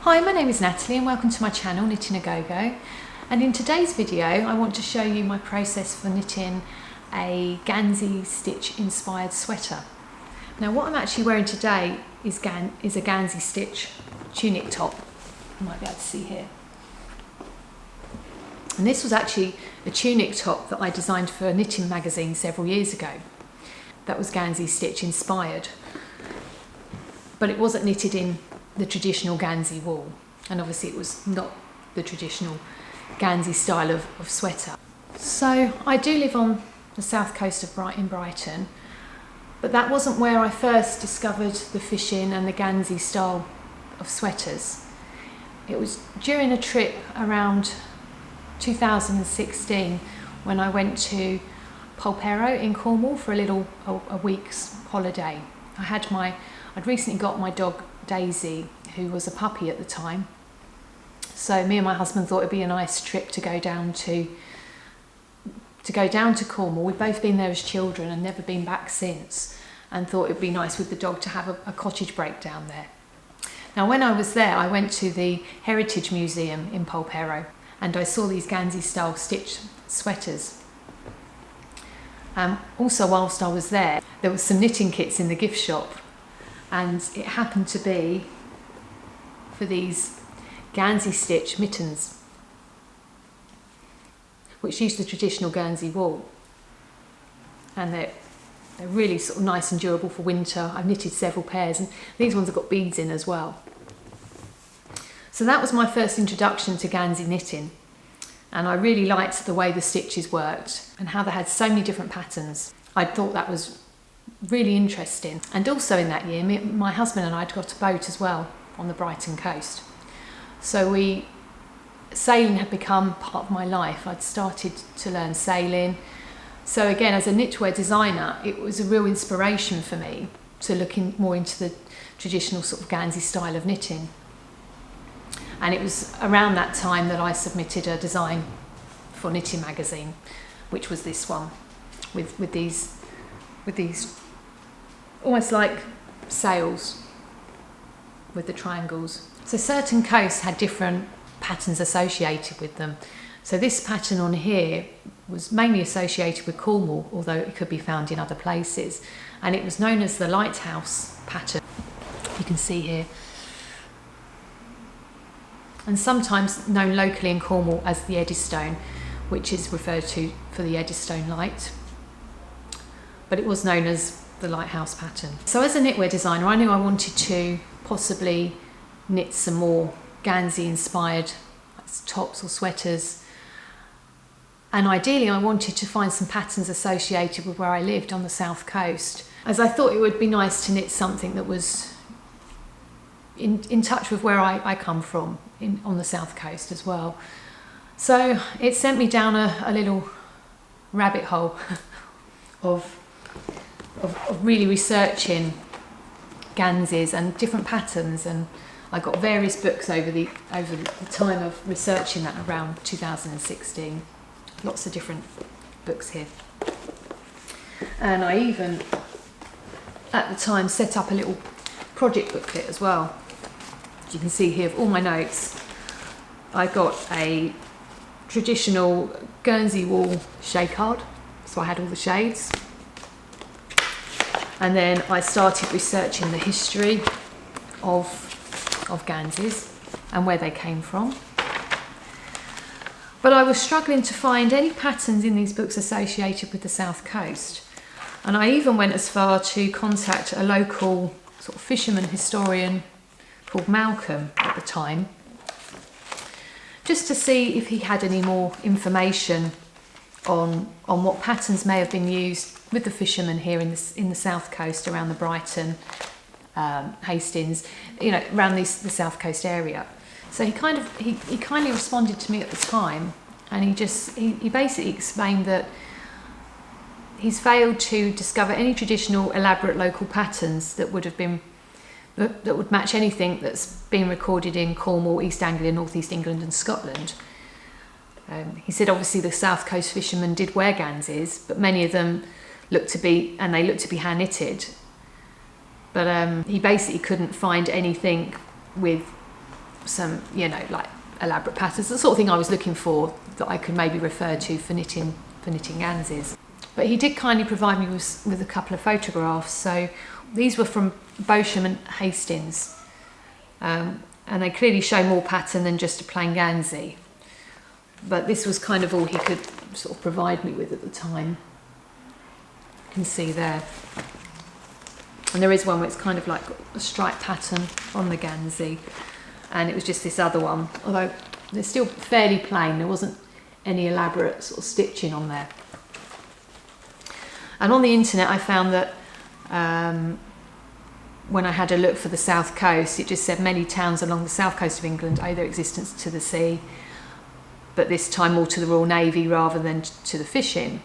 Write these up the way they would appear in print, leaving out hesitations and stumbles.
Hi, my name is Natalie and welcome to my channel Knitting-a-GoGo, and in today's video I want to show you my process for knitting a Gansey Stitch inspired sweater. Now what I'm actually wearing today is a Gansey Stitch tunic top, you might be able to see here. And this was actually a tunic top that I designed for a knitting magazine several years ago. That was Gansey Stitch inspired, but it wasn't knitted in the traditional Gansey wool, and obviously it was not the traditional Gansey style of sweater. So I do live on the south coast of Brighton, but that wasn't where I first discovered the fishing and the Gansey style of sweaters. It was during a trip around 2016 when I went to Polperro in Cornwall for a week's holiday. I'd recently got my dog Daisy, who was a puppy at the time. So me and my husband thought it'd be a nice trip to go down to Cornwall. We've both been there as children and never been back since, and thought it'd be nice with the dog to have a cottage break down there. Now when I was there, I went to the Heritage Museum in Polperro and I saw these Gansey style stitch sweaters. Also whilst I was there was some knitting kits in the gift shop, and it happened to be for these Gansey Stitch mittens, which use the traditional Guernsey wool, and they're really sort of nice and durable for winter. I've knitted several pairs, and these ones have got beads in as well. So that was my first introduction to Gansey knitting, and I really liked the way the stitches worked and how they had so many different patterns. I thought that was really interesting. And also in that year, my husband and I had got a boat as well on the Brighton coast. So sailing had become part of my life. I'd started to learn sailing. So again, as a knitwear designer, it was a real inspiration for me to look more into the traditional sort of Gansey style of knitting. And it was around that time that I submitted a design for Knitting magazine, which was this one with these almost like sails with the triangles. So certain coasts had different patterns associated with them. So this pattern on here was mainly associated with Cornwall, although it could be found in other places. And it was known as the lighthouse pattern, you can see here. And sometimes known locally in Cornwall as the Eddystone, which is referred to for the Eddystone light. But it was known as the lighthouse pattern. So as a knitwear designer, I knew I wanted to possibly knit some more Gansey inspired tops or sweaters, and ideally I wanted to find some patterns associated with where I lived on the south coast, as I thought it would be nice to knit something that was in touch with where I come from on the south coast as well. So it sent me down a little rabbit hole of really researching Ganseys and different patterns, and I got various books over the time of researching that around 2016. Lots of different books here. And I even at the time set up a little project booklet as well. As you can see here, of all my notes, I got a traditional Guernsey wool shade card, so I had all the shades. And then I started researching the history of Ganseys and where they came from. But I was struggling to find any patterns in these books associated with the south coast. And I even went as far to contact a local sort of fisherman historian called Malcolm at the time, just to see if he had any more information on what patterns may have been used with the fishermen here in the south coast, around the Brighton, Hastings, around the south coast area. So he kindly responded to me at the time, and he basically explained that he's failed to discover any traditional elaborate local patterns that would match anything that's been recorded in Cornwall, East Anglia, North East England and Scotland. He said obviously the south coast fishermen did wear Ganseys, but many of them looked to be hand knitted. But he basically couldn't find anything with some, you know, like elaborate patterns, the sort of thing I was looking for that I could maybe refer to for knitting Ganseys. But he did kindly provide me with a couple of photographs. So these were from Beauchamp and Hastings, and they clearly show more pattern than just a plain Gansey. But this was kind of all he could sort of provide me with at the time. You can see there. And there is one where it's kind of like a stripe pattern on the Gansey, and it was just this other one, although they're still fairly plain. There wasn't any elaborate sort of stitching on there. And on the internet I found that when I had a look for the south coast, it just said many towns along the south coast of England owe their existence to the sea, but this time more to the Royal Navy rather than to the fishing.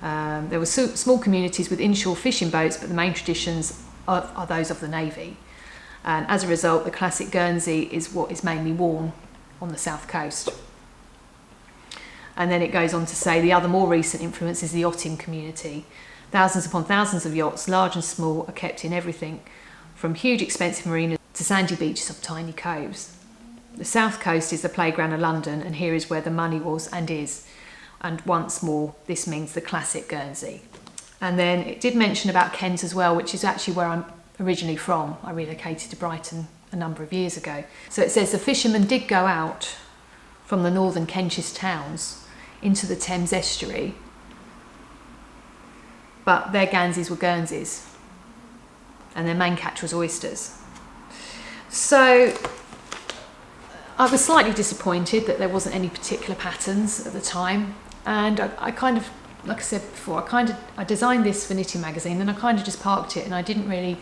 There were small communities with inshore fishing boats, but the main traditions are those of the Navy. And as a result, the classic Guernsey is what is mainly worn on the south coast. And then it goes on to say the other more recent influence is the yachting community. Thousands upon thousands of yachts, large and small, are kept in everything from huge expensive marinas to sandy beaches of tiny coves. The south coast is the playground of London, and here is where the money was and is. And once more, this means the classic Guernsey. And then it did mention about Kent as well, which is actually where I'm originally from. I relocated to Brighton a number of years ago. So it says the fishermen did go out from the northern Kentish towns into the Thames estuary, but their Ganseys were Guernseys, and their main catch was oysters. So I was slightly disappointed that there wasn't any particular patterns at the time, and I kind of, like I said before, I designed this for Knitting Magazine, and I kind of just parked it, and I didn't really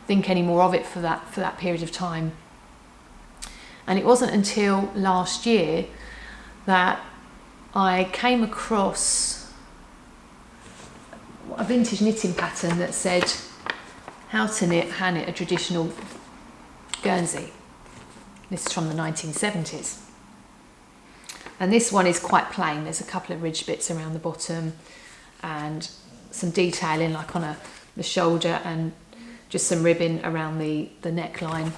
think any more of it for that period of time. And it wasn't until last year that I came across a vintage knitting pattern that said how to hand knit a traditional Guernsey. This is from the 1970s. And this one is quite plain. There's a couple of ridge bits around the bottom and some detailing like on the shoulder, and just some ribbon around the neckline.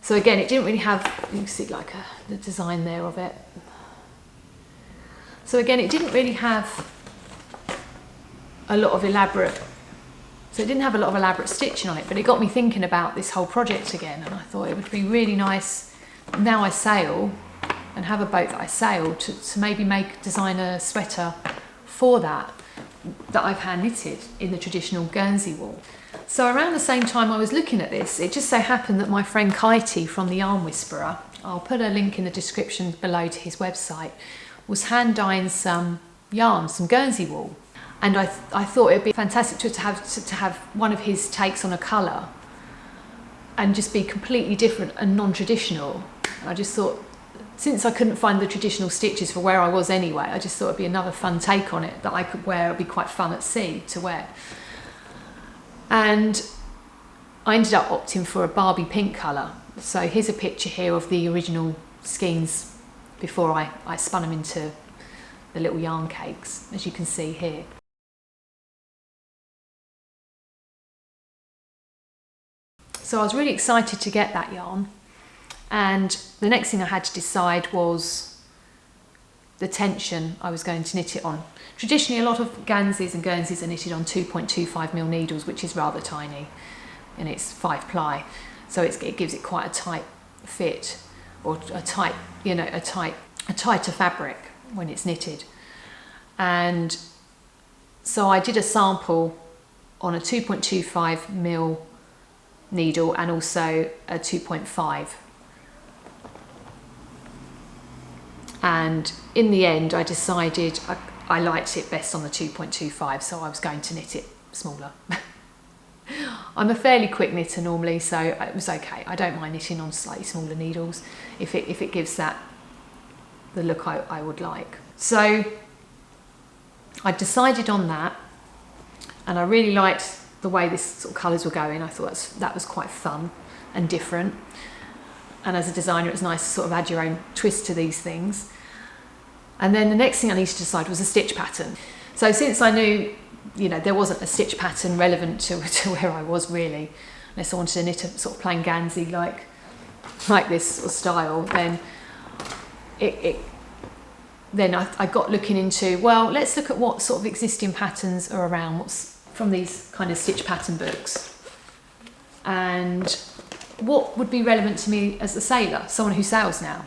So again, it didn't really have, you can see like the design there of it. So again, it didn't really have a lot of elaborate stitching on it, but it got me thinking about this whole project again, and I thought it would be really nice, now I sail and have a boat that I sail, to maybe design a sweater for that I've hand knitted in the traditional Guernsey wool. So around the same time I was looking at this, it just so happened that my friend Katie from the Yarn Whisperer, I'll put a link in the description below to his website, was hand dyeing some yarn, some Guernsey wool. And I thought it'd be fantastic to have one of his takes on a colour and just be completely different and non-traditional. I just thought, since I couldn't find the traditional stitches for where I was anyway, I just thought it'd be another fun take on it that I could wear. It'd be quite fun at sea to wear. And I ended up opting for a Barbie pink colour. So here's a picture here of the original skeins before I spun them into the little yarn cakes, as you can see here. So I was really excited to get that yarn, and the next thing I had to decide was the tension I was going to knit it on. Traditionally, a lot of Ganseys and Guernseys are knitted on 2.25mm needles, which is rather tiny, and it's 5 ply, so it gives it quite a tight fit, or a tighter fabric when it's knitted. And so I did a sample on a 2.25mm needle and also a 2.5, and in the end I decided I liked it best on the 2.25, so I was going to knit it smaller. I'm a fairly quick knitter normally, so it was okay. I don't mind knitting on slightly smaller needles if it gives that the look I would like. So I decided on that, and I really liked the way this sort of colours were going. I thought that was quite fun and different, and as a designer it's nice to sort of add your own twist to these things. And then the next thing I needed to decide was a stitch pattern. So since I knew, there wasn't a stitch pattern relevant to where I was really, unless I wanted to knit a sort of plain Gansey like like this sort of style, then then I got looking into, well, let's look at what sort of existing patterns are around, what's from these kind of stitch pattern books, and what would be relevant to me as a sailor, someone who sails now.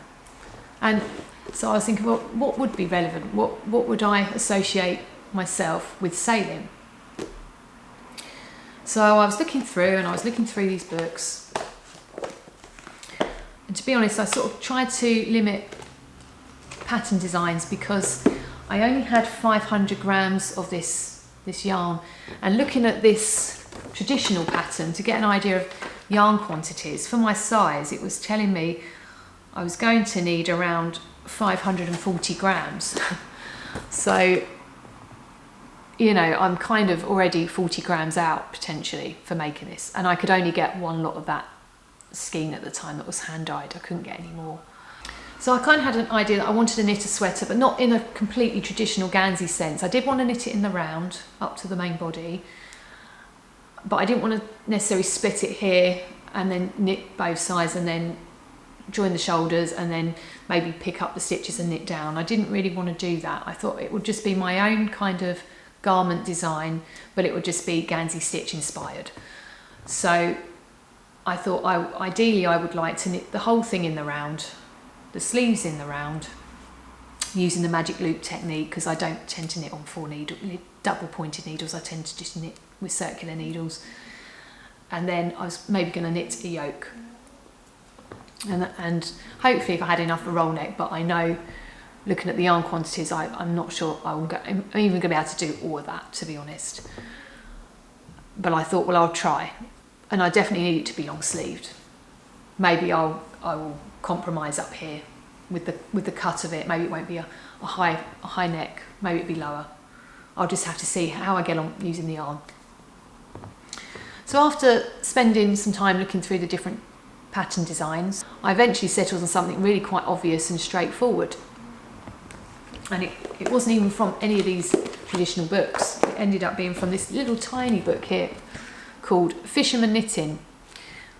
And so I was thinking, well, what would be relevant? What would I associate myself with sailing? So I was looking through these books. And to be honest, I sort of tried to limit pattern designs because I only had 500 grams of this yarn. And looking at this traditional pattern to get an idea of yarn quantities, for my size, it was telling me I was going to need around 540 grams. So, you know, I'm kind of already 40 grams out potentially for making this, and I could only get one lot of that skein at the time that was hand dyed. I couldn't get any more. So I kind of had an idea that I wanted to knit a sweater, but not in a completely traditional Gansey sense. I did want to knit it in the round up to the main body, but I didn't want to necessarily split it here and then knit both sides and then join the shoulders and then maybe pick up the stitches and knit down. I didn't really want to do that. I thought it would just be my own kind of garment design, but it would just be Gansey Stitch inspired. So I thought ideally I would like to knit the whole thing in the round, the sleeves in the round, using the magic loop technique, because I don't tend to knit on double pointed needles. I tend to just knit with circular needles. And then I was maybe going to knit a yoke, and hopefully if I had enough of a roll neck, but I know looking at the yarn quantities, I'm not sure I'm even going to be able to do all of that, to be honest. But I thought, well, I'll try, and I definitely need it to be long sleeved. Maybe I will compromise up here with the cut of it. Maybe it won't be a high neck. Maybe it'll be lower. I'll just have to see how I get on using the yarn. So after spending some time looking through the different pattern designs, I eventually settled on something really quite obvious and straightforward. And it wasn't even from any of these traditional books. It ended up being from this little tiny book here called Fisherman Knitting,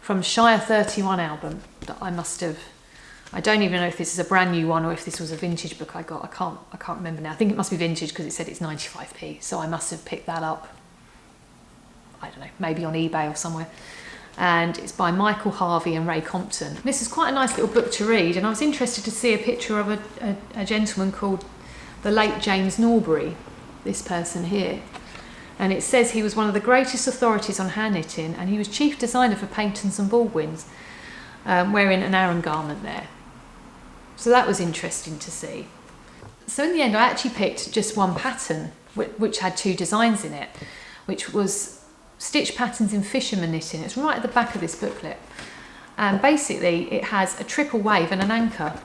from Shire 31 album that I don't even know if this is a brand new one or if this was a vintage book I got. I can't remember now. I think it must be vintage because it said it's 95p, so I must have picked that up, I don't know, maybe on eBay or somewhere. And it's by Michael Harvey and Ray Compton. This is quite a nice little book to read, and I was interested to see a picture of a gentleman called the late James Norbury, this person here. And it says he was one of the greatest authorities on hand knitting, and he was chief designer for Paintons and Baldwins, wearing an Aran garment there. So that was interesting to see. So in the end I actually picked just one pattern which had two designs in it, which was Stitch Patterns in Fisherman Knitting. It's right at the back of this booklet, and basically it has a triple wave and an anchor,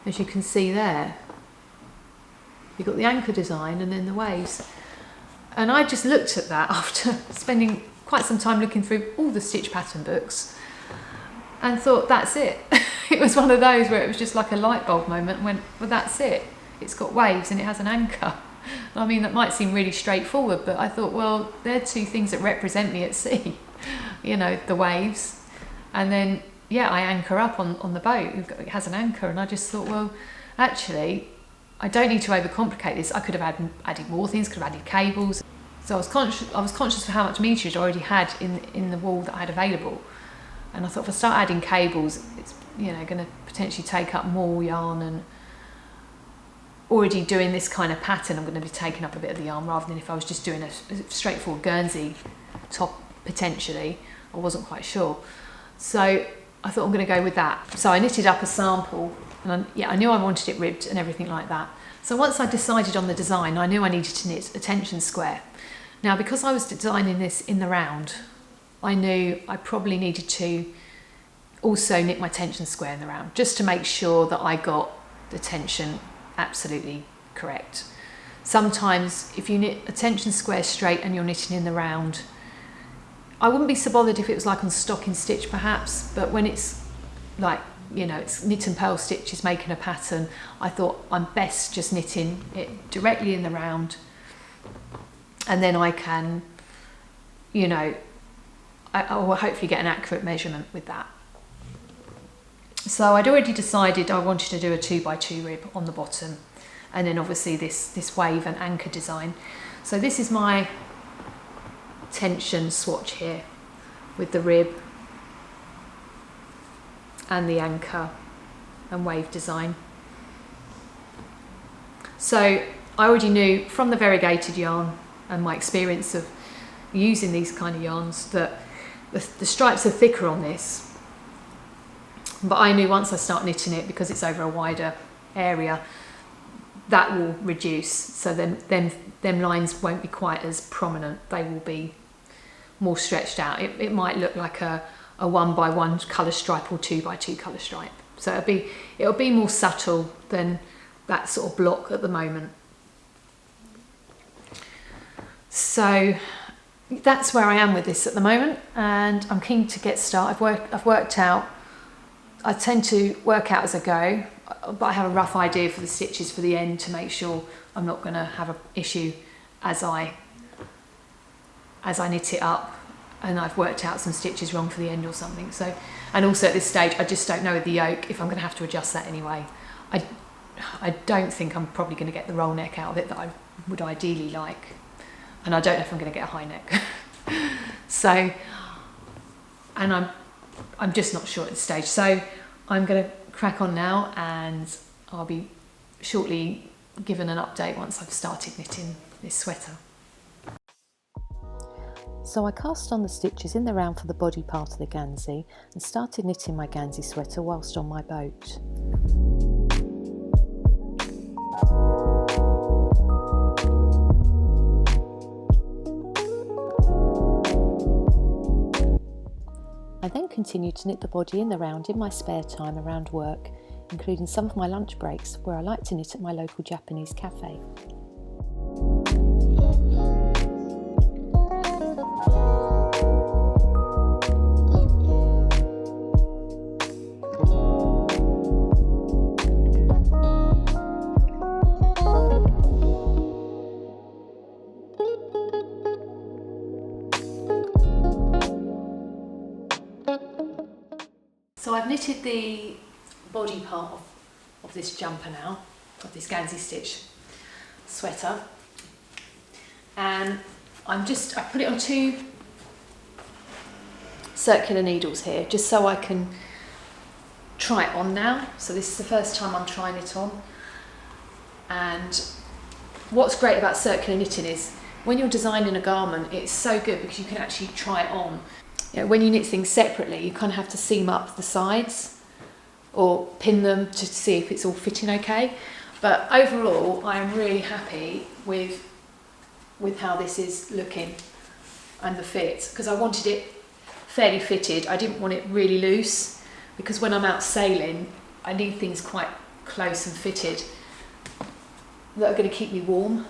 as you can see there. You've got the anchor design and then the waves. And I just looked at that after spending quite some time looking through all the stitch pattern books and thought, that's it. It was one of those where it was just like a light bulb moment and went, well, that's it. It's got waves and it has an anchor. I mean, that might seem really straightforward, but I thought, well, they're two things that represent me at sea. You know, the waves, and then, yeah, I anchor up on the boat. It has an anchor, and I just thought, well, actually, I don't need to overcomplicate this. I could have added more things, could have added cables. So I was conscious of how much meterage I already had in the wool that I had available. And I thought, if I start adding cables, it's, you know, going to potentially take up more yarn, and already doing this kind of pattern, I'm going to be taking up a bit of the yarn, rather than if I was just doing a straightforward Guernsey top, potentially. I wasn't quite sure. So I thought, I'm going to go with that. So I knitted up a sample, and I knew I wanted it ribbed and everything like that. So once I decided on the design, I knew I needed to knit a tension square. Now, because I was designing this in the round, I knew I probably needed to also knit my tension square in the round, just to make sure that I got the tension absolutely correct. Sometimes if you knit a tension square straight and you're knitting in the round, I wouldn't be so bothered if it was like on stocking stitch perhaps, but when it's like, you know, it's knit and purl stitches making a pattern, I thought I'm best just knitting it directly in the round, and then I can, you know, I will hopefully get an accurate measurement with that. So I'd already decided I wanted to do a 2x2 rib on the bottom, and then obviously this wave and anchor design. So this is my tension swatch here with the rib and the anchor and wave design. So I already knew from the variegated yarn and my experience of using these kind of yarns that the stripes are thicker on this, but I knew once I start knitting it, because it's over a wider area, that will reduce, so then them lines won't be quite as prominent. They will be more stretched out. It might look like a 1x1 colour stripe or 2x2 colour stripe, so it'll be more subtle than that sort of block at the moment. So that's where I am with this at the moment, and I'm keen to get started. I've worked out, I tend to work out as I go, but I have a rough idea for the stitches for the end to make sure I'm not going to have an issue as I knit it up and I've worked out some stitches wrong for the end or something. So, and also at this stage I just don't know with the yoke if I'm going to have to adjust that anyway. I don't think I'm probably going to get the roll neck out of it that I would ideally like, and I don't know if I'm going to get a high neck. So, and I'm just not sure at this stage. So I'm going to crack on now, and I'll be shortly given an update once I've started knitting this sweater. So I cast on the stitches in the round for the body part of the Gansey and started knitting my Gansey sweater whilst on my boat. I then continued to knit the body in the round in my spare time around work, including some of my lunch breaks where I like to knit at my local Japanese cafe. So I've knitted the body part of this jumper now, of this Gansey Stitch sweater, and I put it on 2 circular needles here just so I can try it on now. So this is the first time I'm trying it on, and what's great about circular knitting is when you're designing a garment, it's so good because you can actually try it on. You know, when you knit things separately, you kind of have to seam up the sides or pin them to see if it's all fitting okay. But overall, I am really happy with how this is looking and the fit, because I wanted it fairly fitted. I didn't want it really loose, because when I'm out sailing, I need things quite close and fitted that are going to keep me warm.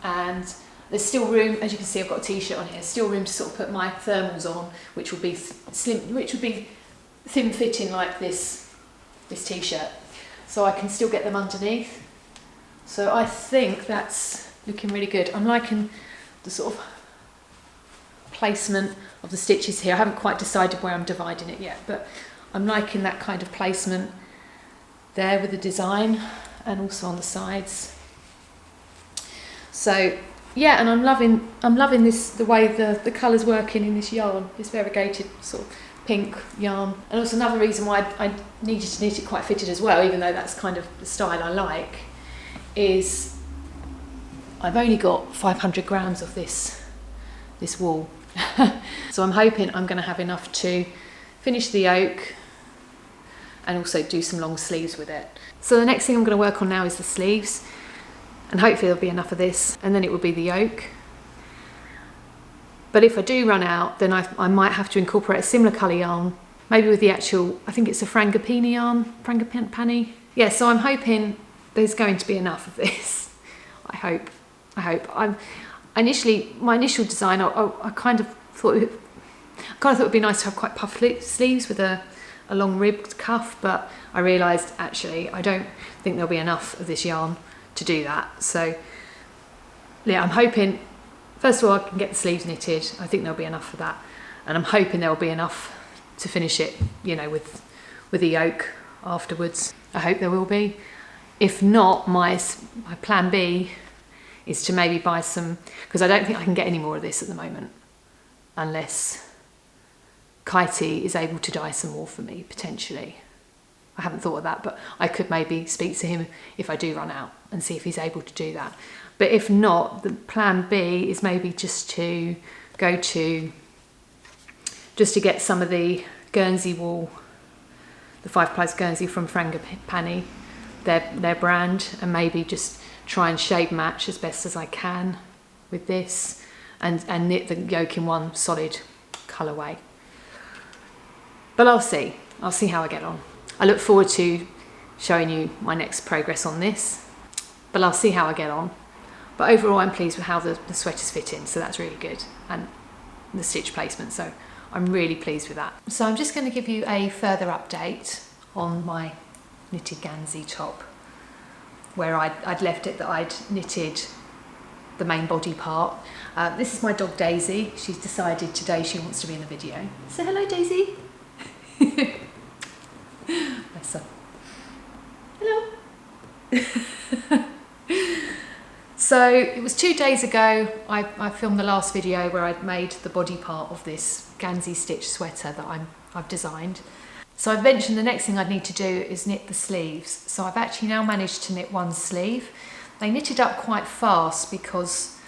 And there's still room, as you can see, I've got a t-shirt on here, still room to sort of put my thermals on, which would be slim, which would be thin fitting like this t-shirt. So I can still get them underneath. So I think that's looking really good. I'm liking the sort of placement of the stitches here. I haven't quite decided where I'm dividing it yet, but I'm liking that kind of placement there with the design and also on the sides. So yeah, and I'm loving this, the way the colours working in this yarn, this variegated sort of pink yarn. And also another reason why I needed to knit it quite fitted as well, even though that's kind of the style I like, is I've only got 500 grams of this wool. So I'm hoping I'm going to have enough to finish the yoke and also do some long sleeves with it. So the next thing I'm going to work on now is the sleeves, and hopefully there'll be enough of this, and then it will be the yoke. But if I do run out, then I might have to incorporate a similar colour yarn, maybe with the actual, I think it's a Frangipani yarn, Frangipani. Yeah, so I'm hoping there's going to be enough of this. I hope. My initial design, I kind of thought it would be nice to have quite puffy sleeves with a long ribbed cuff, but I realised actually I don't think there'll be enough of this yarn to do that. So yeah, I'm hoping first of all I can get the sleeves knitted. I think there'll be enough for that, and I'm hoping there'll be enough to finish it, you know, with with a yoke afterwards. I hope there will be. If not, my plan B is to maybe buy some, because I don't think I can get any more of this at the moment unless Kitey is able to dye some more for me, potentially. I haven't thought of that, but I could maybe speak to him if I do run out and see if he's able to do that. But if not, the plan B is maybe just to go to, just to get some of the Guernsey wool, the 5-ply Guernsey from Frangipani, their brand, and maybe just try and shade match as best as I can with this and knit the yoke in one solid colourway. But I'll see how I get on. I look forward to showing you my next progress on this, but I'll see how I get on. But overall I'm pleased with how the sweaters fit in, so that's really good, and the stitch placement, so I'm really pleased with that. So I'm just going to give you a further update on my knitted Gansey top, where I'd left it that I'd knitted the main body part. This is my dog Daisy. She's decided today she wants to be in the video. Say hello, Daisy. Bless her. Hello. So it was 2 days ago I filmed the last video where I'd made the body part of this Gansey Stitch sweater that I've designed. So I've mentioned the next thing I'd need to do is knit the sleeves. So I've actually now managed to knit one sleeve. They knitted up quite fast because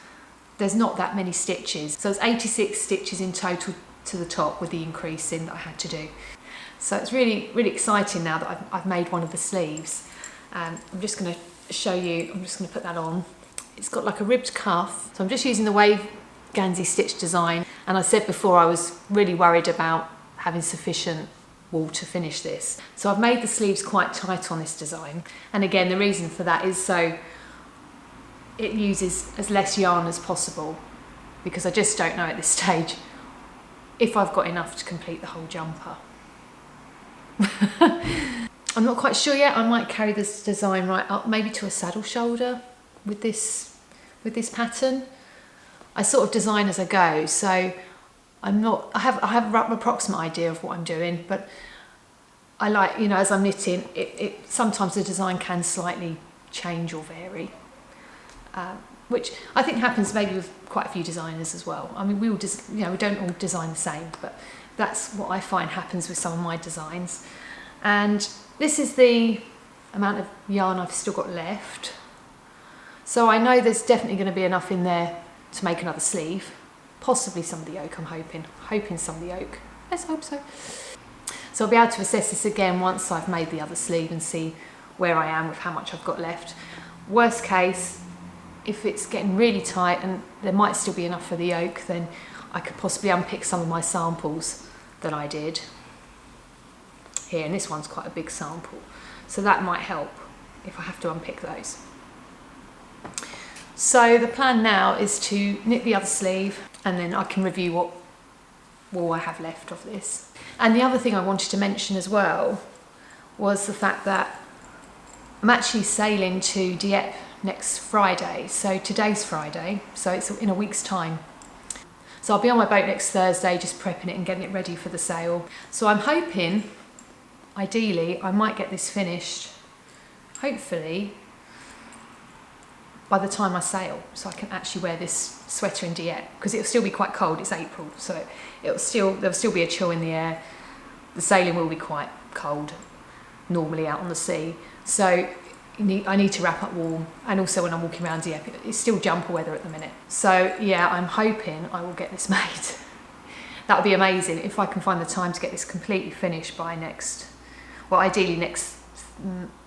there's not that many stitches. So there's 86 stitches in total to the top with the increase in that I had to do. So it's really, really exciting now that I've made one of the sleeves. And I'm just going to show you, I'm just going to put that on. It's got like a ribbed cuff. So I'm just using the Wave Gansey Stitch design. And I said before I was really worried about having sufficient wool to finish this. So I've made the sleeves quite tight on this design. And again, the reason for that is so it uses as less yarn as possible, because I just don't know at this stage if I've got enough to complete the whole jumper. I'm not quite sure yet. I might carry this design right up maybe to a saddle shoulder with this pattern. I sort of design as I go, so I have a rough approximate idea of what I'm doing, but I like, you know, as I'm knitting, sometimes the design can slightly change or vary, which I think happens maybe with quite a few designers as well. I mean, we don't all design the same, but that's what I find happens with some of my designs. And this is the amount of yarn I've still got left. So I know there's definitely going to be enough in there to make another sleeve. Possibly some of the yoke, I'm hoping some of the yoke. Let's hope so. So I'll be able to assess this again once I've made the other sleeve and see where I am with how much I've got left. Worst case, if it's getting really tight and there might still be enough for the yoke, then I could possibly unpick some of my samples that I did here, and this one's quite a big sample, so that might help if I have to unpick those. So the plan now is to knit the other sleeve, and then I can review what wool I have left of this. And the other thing I wanted to mention as well was the fact that I'm actually sailing to Dieppe next Friday. So today's Friday, so it's in a week's time. So I'll be on my boat next Thursday just prepping it and getting it ready for the sail. So I'm hoping, ideally, I might get this finished, hopefully, by the time I sail, so I can actually wear this sweater in Dieppe, because it'll still be quite cold. It's April, so there'll still be a chill in the air. The sailing will be quite cold normally out on the sea, so I need to wrap up warm, and also when I'm walking around Dieppe, it's still jumper weather at the minute. So yeah, I'm hoping I will get this made. That would be amazing if I can find the time to get this completely finished by ideally next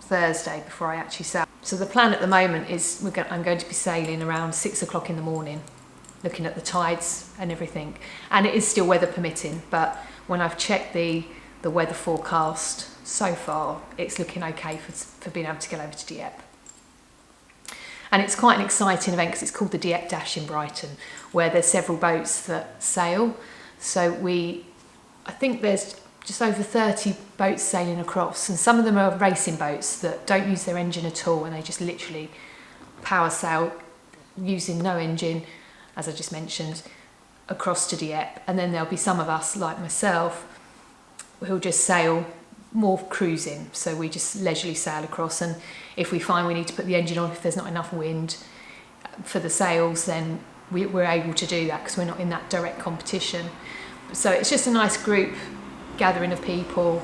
Thursday before I actually sail. So the plan at the moment is I'm going to be sailing around 6 o'clock in the morning, looking at the tides and everything. And it is still weather permitting, but when I've checked the weather forecast so far, it's looking okay for being able to get over to Dieppe. And it's quite an exciting event because it's called the Dieppe Dash in Brighton, where there's several boats that sail. So I think there's just over 30 boats sailing across, and some of them are racing boats that don't use their engine at all, and they just literally power sail using no engine, as I just mentioned, across to Dieppe. And then there'll be some of us, like myself, who'll just sail more cruising, so we just leisurely sail across, and if we find we need to put the engine on if there's not enough wind for the sails, then we're able to do that because we're not in that direct competition. So it's just a nice group gathering of people.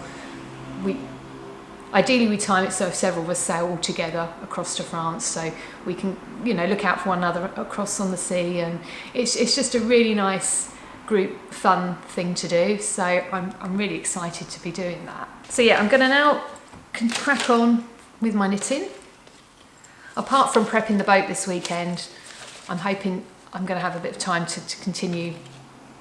Ideally we time it so several of us sail all together across to France, so we can, you know, look out for one another across on the sea, and it's just a really nice group fun thing to do. So I'm really excited to be doing that. So yeah, I'm going to now crack on with my knitting. Apart from prepping the boat this weekend, I'm hoping I'm going to have a bit of time to continue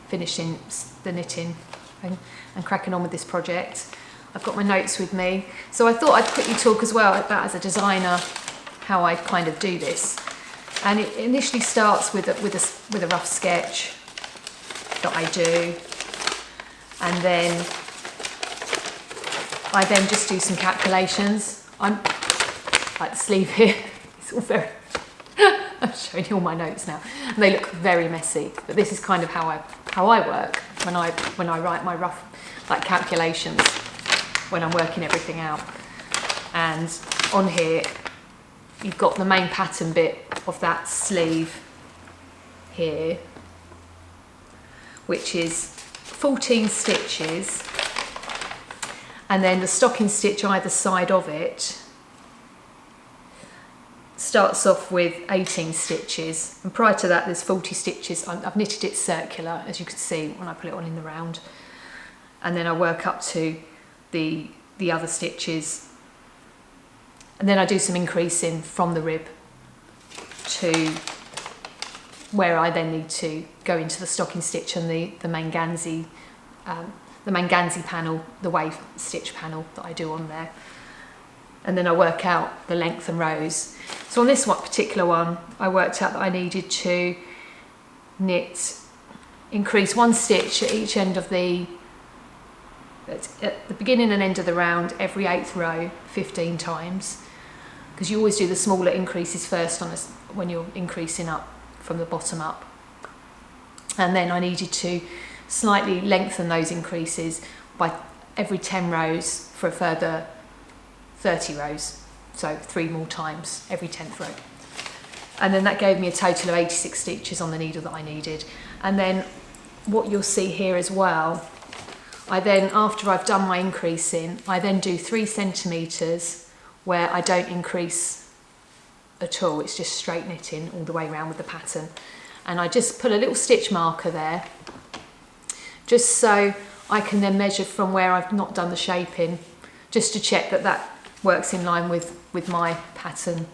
finishing the knitting and cracking on with this project. I've got my notes with me, so I thought I'd quickly talk as well about, as a designer, how I kind of do this. And it initially starts with a rough sketch that I do, and then I just do some calculations. I'm like the sleeve here. It's all very. I'm showing you all my notes now, and they look very messy. But this is kind of how I work when I write my rough like calculations when I'm working everything out. And on here, you've got the main pattern bit of that sleeve here, which is 14 stitches, and then the stocking stitch either side of it starts off with 18 stitches, and prior to that there's 40 stitches. I've knitted it circular, as you can see when I put it on in the round, and then I work up to the other stitches, and then I do some increasing from the rib to where I then need to go into the stocking stitch and the main Gansey panel, the wave stitch panel that I do on there. And then I work out the length and rows. So on this one particular one, I worked out that I needed to increase one stitch at each end of at the beginning and end of the round every 8th row 15 times, because you always do the smaller increases first when you're increasing up from the bottom up. And then I needed to slightly lengthen those increases by every 10 rows for a further 30 rows, so 3 more times every 10th row. And then that gave me a total of 86 stitches on the needle that I needed. And then what you'll see here as well, I then, after I've done my increasing, I then do 3 centimetres where I don't increase at all. It's just straight knitting all the way around with the pattern. And I just put a little stitch marker there, just so I can then measure from where I've not done the shaping, just to check that that works in line with my pattern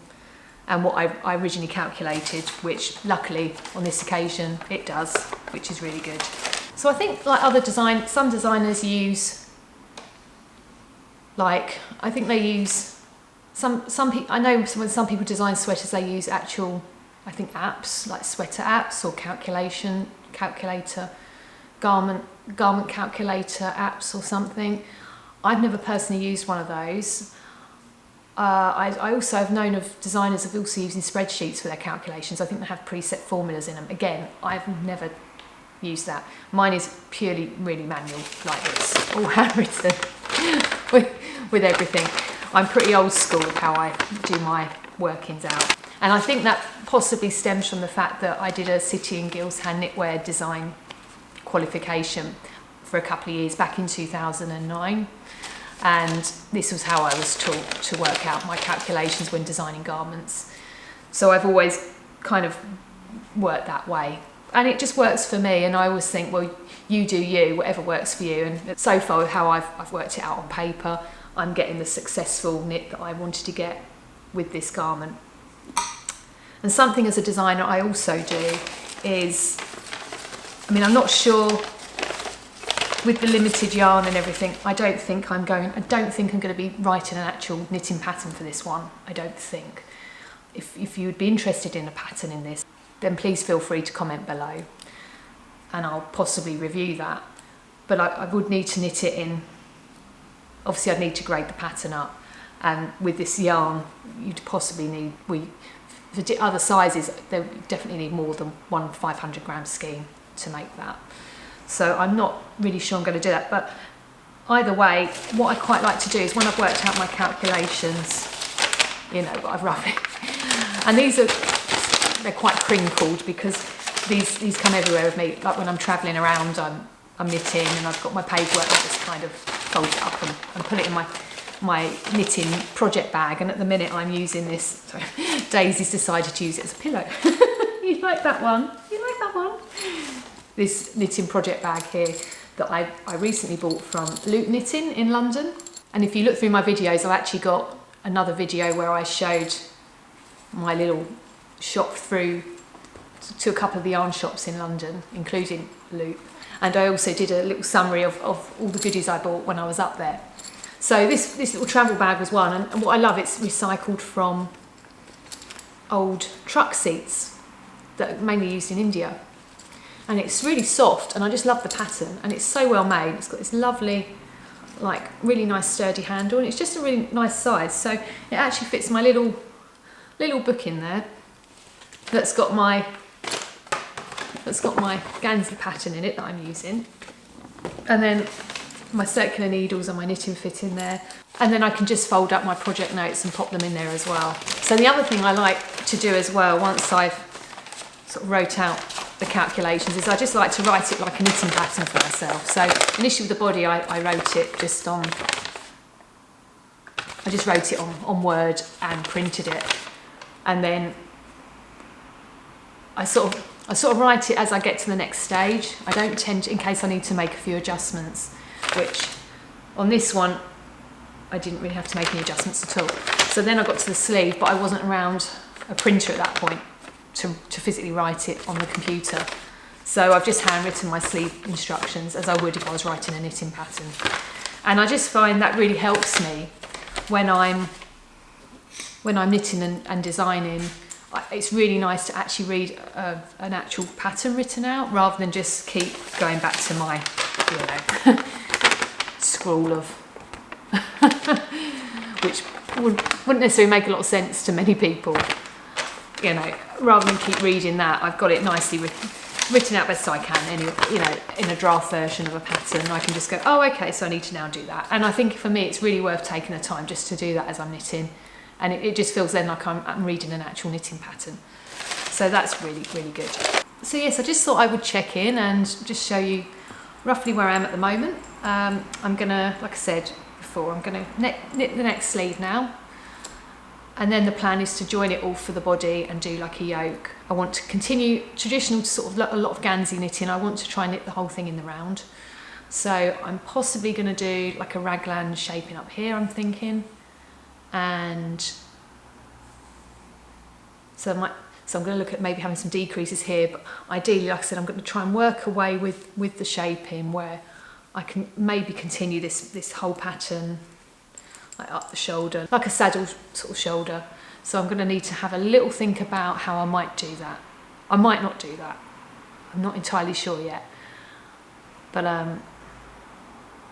and what I originally calculated, which luckily on this occasion it does, which is really good. So I think like some designers use, like, I think they use, some people, I know when some people design sweaters, they use actual, I think, apps, like sweater apps or calculator, garment calculator apps or something. I've never personally used one of those. I also have known of designers of also using spreadsheets for their calculations. I think they have preset formulas in them. Again, I've never used that. Mine is purely really manual, like this, all handwritten with everything. I'm pretty old school with how I do my workings out. And I think that possibly stems from the fact that I did a City and Guilds hand knitwear design qualification for a couple of years back in 2009. And this was how I was taught to work out my calculations when designing garments. So I've always kind of worked that way. And it just works for me, and I always think, well, you do you, whatever works for you. And so far with how I've worked it out on paper, I'm getting the successful knit that I wanted to get with this garment. And something as a designer I also do is, I mean, I'm not sure with the limited yarn and everything, I don't think I'm going to be writing an actual knitting pattern for this one. I don't think. If you would be interested in a pattern in this, then please feel free to comment below and I'll possibly review that. But I would need to knit it in, obviously I'd need to grade the pattern up, and with this yarn you'd possibly need, for other sizes they definitely need more than one 500 gram skein to make that. So I'm not really sure I'm going to do that, but either way, what I quite like to do is when I've worked out my calculations, you know, but I've roughed it. And they're quite crinkled because these come everywhere with me. Like when I'm travelling around, I'm knitting and I've got my paperwork, I just kind of fold it up and put it in my knitting project bag. And at the minute I'm using this, sorry, Daisy's decided to use it as a pillow. You like that one? You like that one? This knitting project bag here that I recently bought from Loop Knitting in London. And if you look through my videos, I've actually got another video where I showed my little shop through to a couple of the yarn shops in London, including Loop. And I also did a little summary of all the goodies I bought when I was up there. So this little travel bag was one, and what I love, it's recycled from old truck seats that are mainly used in India. And it's really soft, and I just love the pattern, and it's so well made. It's got this lovely, like, really nice sturdy handle, and it's just a really nice size. So it actually fits my little book in there that's got my Gansey pattern in it that I'm using. And then my circular needles and my knitting fit in there. And then I can just fold up my project notes and pop them in there as well. So the other thing I like to do as well, once I've sort of wrote out the calculations, is I just like to write it like a knitting pattern for myself. So initially with the body, I wrote it just on, I just wrote it on Word and printed it. And then I sort of write it as I get to the next stage. I don't tend to, in case I need to make a few adjustments, which on this one, I didn't really have to make any adjustments at all. So then I got to the sleeve, but I wasn't around a printer at that point to physically write it on the computer. So I've just handwritten my sleeve instructions as I would if I was writing a knitting pattern. And I just find that really helps me when I'm knitting and designing. It's really nice to actually read an actual pattern written out rather than just keep going back to my, you know, scrawl of, which wouldn't necessarily make a lot of sense to many people. You know, rather than keep reading that, I've got it nicely written out best I can, you know, in a draft version of a pattern. I can just go, oh, okay, so I need to now do that. And I think for me, it's really worth taking the time just to do that as I'm knitting. And it just feels then like I'm reading an actual knitting pattern. So that's really, really good. So yes, I just thought I would check in and just show you roughly where I am at the moment. I'm gonna, like I said before, I'm gonna knit the next sleeve now. And then the plan is to join it all for the body and do like a yoke. I want to continue traditional sort of a lot of Gansey knitting. I want to try and knit the whole thing in the round. So I'm possibly gonna do like a raglan shaping up here, I'm thinking. And so I'm going to look at maybe having some decreases here, but ideally, like I said, I'm going to try and work away with the shaping where I can maybe continue this whole pattern like up the shoulder, like a saddle sort of shoulder. So I'm going to need to have a little think about how I might do that. I might not do that. I'm not entirely sure yet, but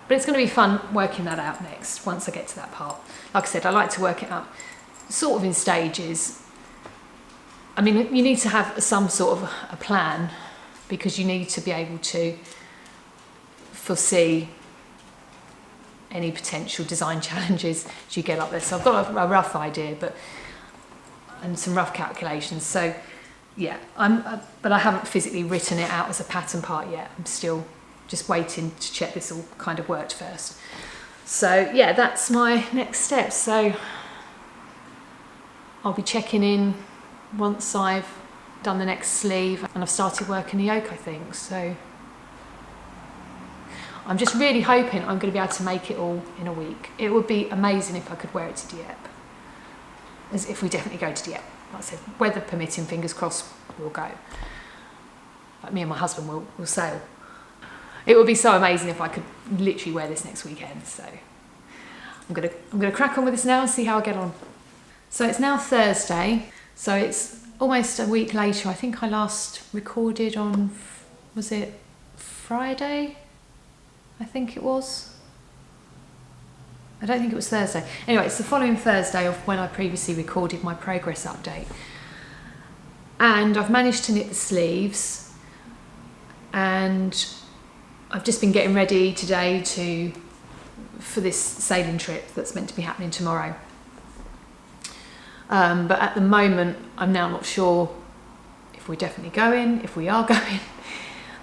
it's going to be fun working that out next, once I get to that part. Like I said, I like to work it out sort of in stages. I mean, you need to have some sort of a plan because you need to be able to foresee any potential design challenges as you get up there. So I've got a rough idea, and some rough calculations. So yeah, but I haven't physically written it out as a pattern part yet. I'm still just waiting to check this all kind of worked first. So yeah, that's my next step. So I'll be checking in once I've done the next sleeve and I've started working the yoke, I think. So I'm just really hoping I'm going to be able to make it all in a week. It would be amazing if I could wear it to Dieppe, as if we definitely go to Dieppe. Like I said, weather permitting, fingers crossed, we'll go. Like me and my husband will sail. It would be so amazing if I could literally wear this next weekend. So I'm gonna crack on with this now and see how I get on. So it's now Thursday, so it's almost a week later. I think I last recorded on, was it Friday? I think it was. I don't think it was Thursday. Anyway, it's the following Thursday of when I previously recorded my progress update. And I've managed to knit the sleeves, and I've just been getting ready today to for this sailing trip that's meant to be happening tomorrow. But at the moment, I'm now not sure if we're definitely going, if we are going.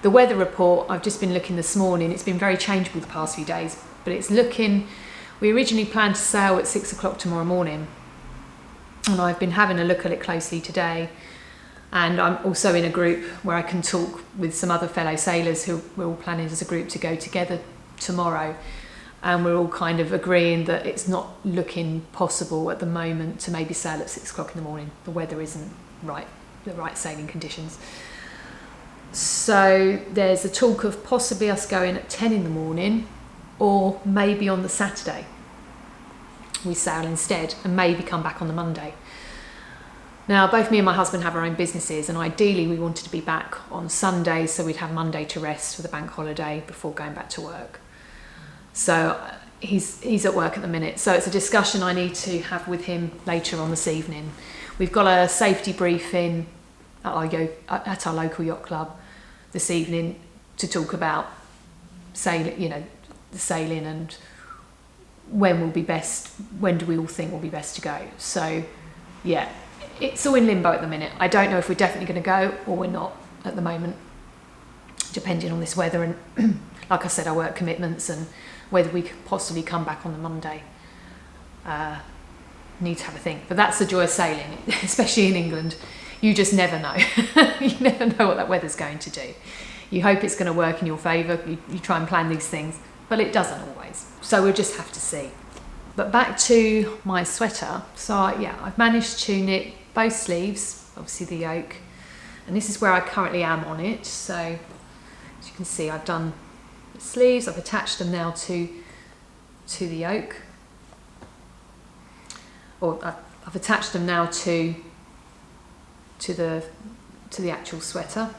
The weather report, I've just been looking this morning, it's been very changeable the past few days, but it's looking, we originally planned to sail at 6 o'clock tomorrow morning, and I've been having a look at it closely today, and I'm also in a group where I can talk with some other fellow sailors who we're all planning as a group to go together tomorrow, and we're all kind of agreeing that it's not looking possible at the moment to maybe sail at 6 o'clock in the morning. The weather isn't right, the right sailing conditions. So there's a talk of possibly us going at 10 in the morning, or maybe on the Saturday we sail instead and maybe come back on the Monday. Now, both me and my husband have our own businesses, and ideally we wanted to be back on Sunday so we'd have Monday to rest for the bank holiday before going back to work. So he's at work at the minute, so it's a discussion I need to have with him later on this evening. We've got a safety briefing at our local yacht club this evening to talk about sailing, the sailing, and when do we all think will be best to go. So yeah, it's all in limbo at the minute. I don't know if we're definitely going to go or we're not at the moment, depending on this weather and like I said, our work commitments, and whether we could possibly come back on the Monday. Need to have a think. But that's the joy of sailing, especially in England. You just never know. You never know what that weather's going to do. You hope it's going to work in your favour. You try and plan these things, but it doesn't always. So we'll just have to see. But back to my sweater. So yeah, I've managed to knit both sleeves, obviously the yoke, and this is where I currently am on it. So as you can see, I've done the sleeves. I've attached them now to the yoke, or I've attached them now to the actual sweater,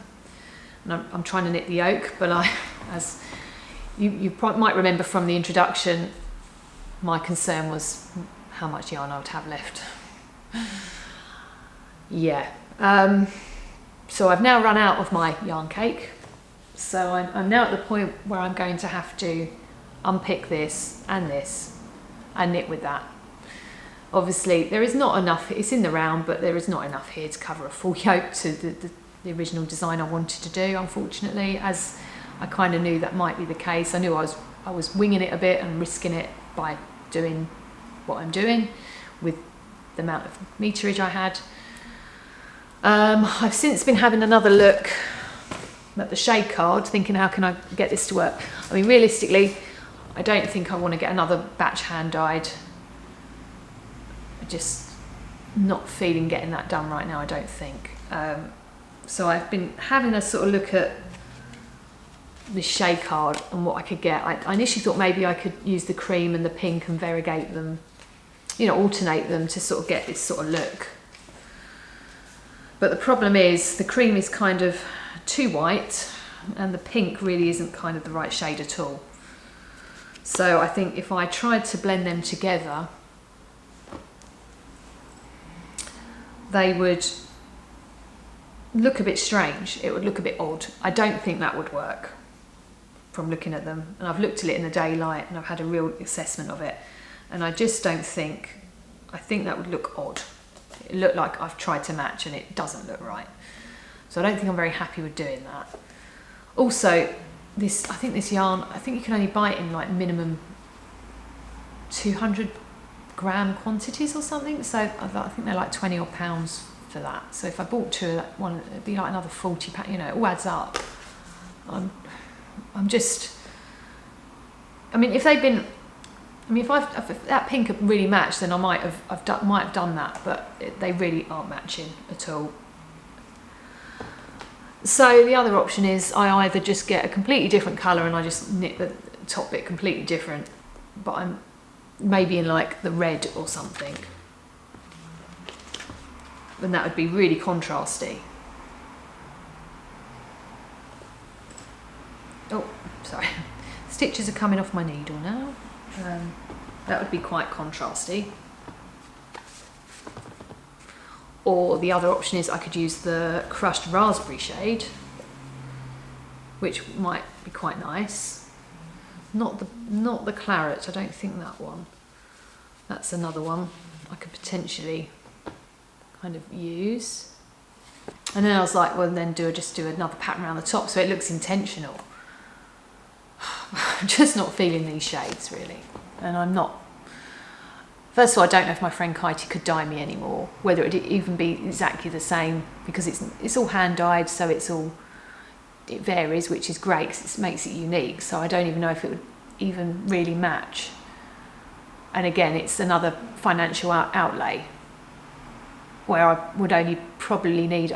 and I'm trying to knit the yoke, but as you might remember from the introduction, my concern was how much yarn I would have left. Yeah, so I've now run out of my yarn cake, so I'm now at the point where I'm going to have to unpick this and knit with that. Obviously there is not enough, it's in the round, but there is not enough here to cover a full yoke to the original design I wanted to do, unfortunately, as I kind of knew that might be the case. I knew I was winging it a bit and risking it by doing what I'm doing with the amount of meterage I had. I've since been having another look at the shade card, thinking how can I get this to work. I mean, realistically, I don't think I want to get another batch hand dyed. Just not feeling getting that done right now, I don't think. So I've been having a sort of look at the shade card and what I could get. I initially thought maybe I could use the cream and the pink and variegate them, alternate them to sort of get this sort of look. But the problem is the cream is kind of too white and the pink really isn't kind of the right shade at all. So I think if I tried to blend them together, they would look a bit strange. It would look a bit odd. I don't think that would work from looking at them. And I've looked at it in the daylight and I've had a real assessment of it. And I just don't think, I think that would look odd. It looked like I've tried to match and it doesn't look right. So I don't think I'm very happy with doing that. Also, I think this yarn, I think you can only buy it in like minimum 200 gram quantities or something. So I think they're like 20 odd pounds for that. So if I bought two of that one, it'd be like another 40 pounds, it all adds up. I'm just, I mean, if that pink had really matched, then I might have done that, but they really aren't matching at all. So the other option is I either just get a completely different colour and I just knit the top bit completely different, but I'm maybe in like the red or something. And that would be really contrasty. Oh, sorry. Stitches are coming off my needle now. That would be quite contrasty. Or the other option is I could use the crushed raspberry shade, which might be quite nice. not the claret, I don't think that one. That's another one I could potentially kind of use. And then I was like, well, then just do another pattern around the top so it looks intentional. I'm just not feeling these shades really. And I'm not, first of all, I don't know if my friend Katie could dye me anymore, whether it'd even be exactly the same, because it's all hand dyed, so it varies, which is great because it makes it unique. So I don't even know if it would even really match. And again, it's another financial outlay where I would only probably need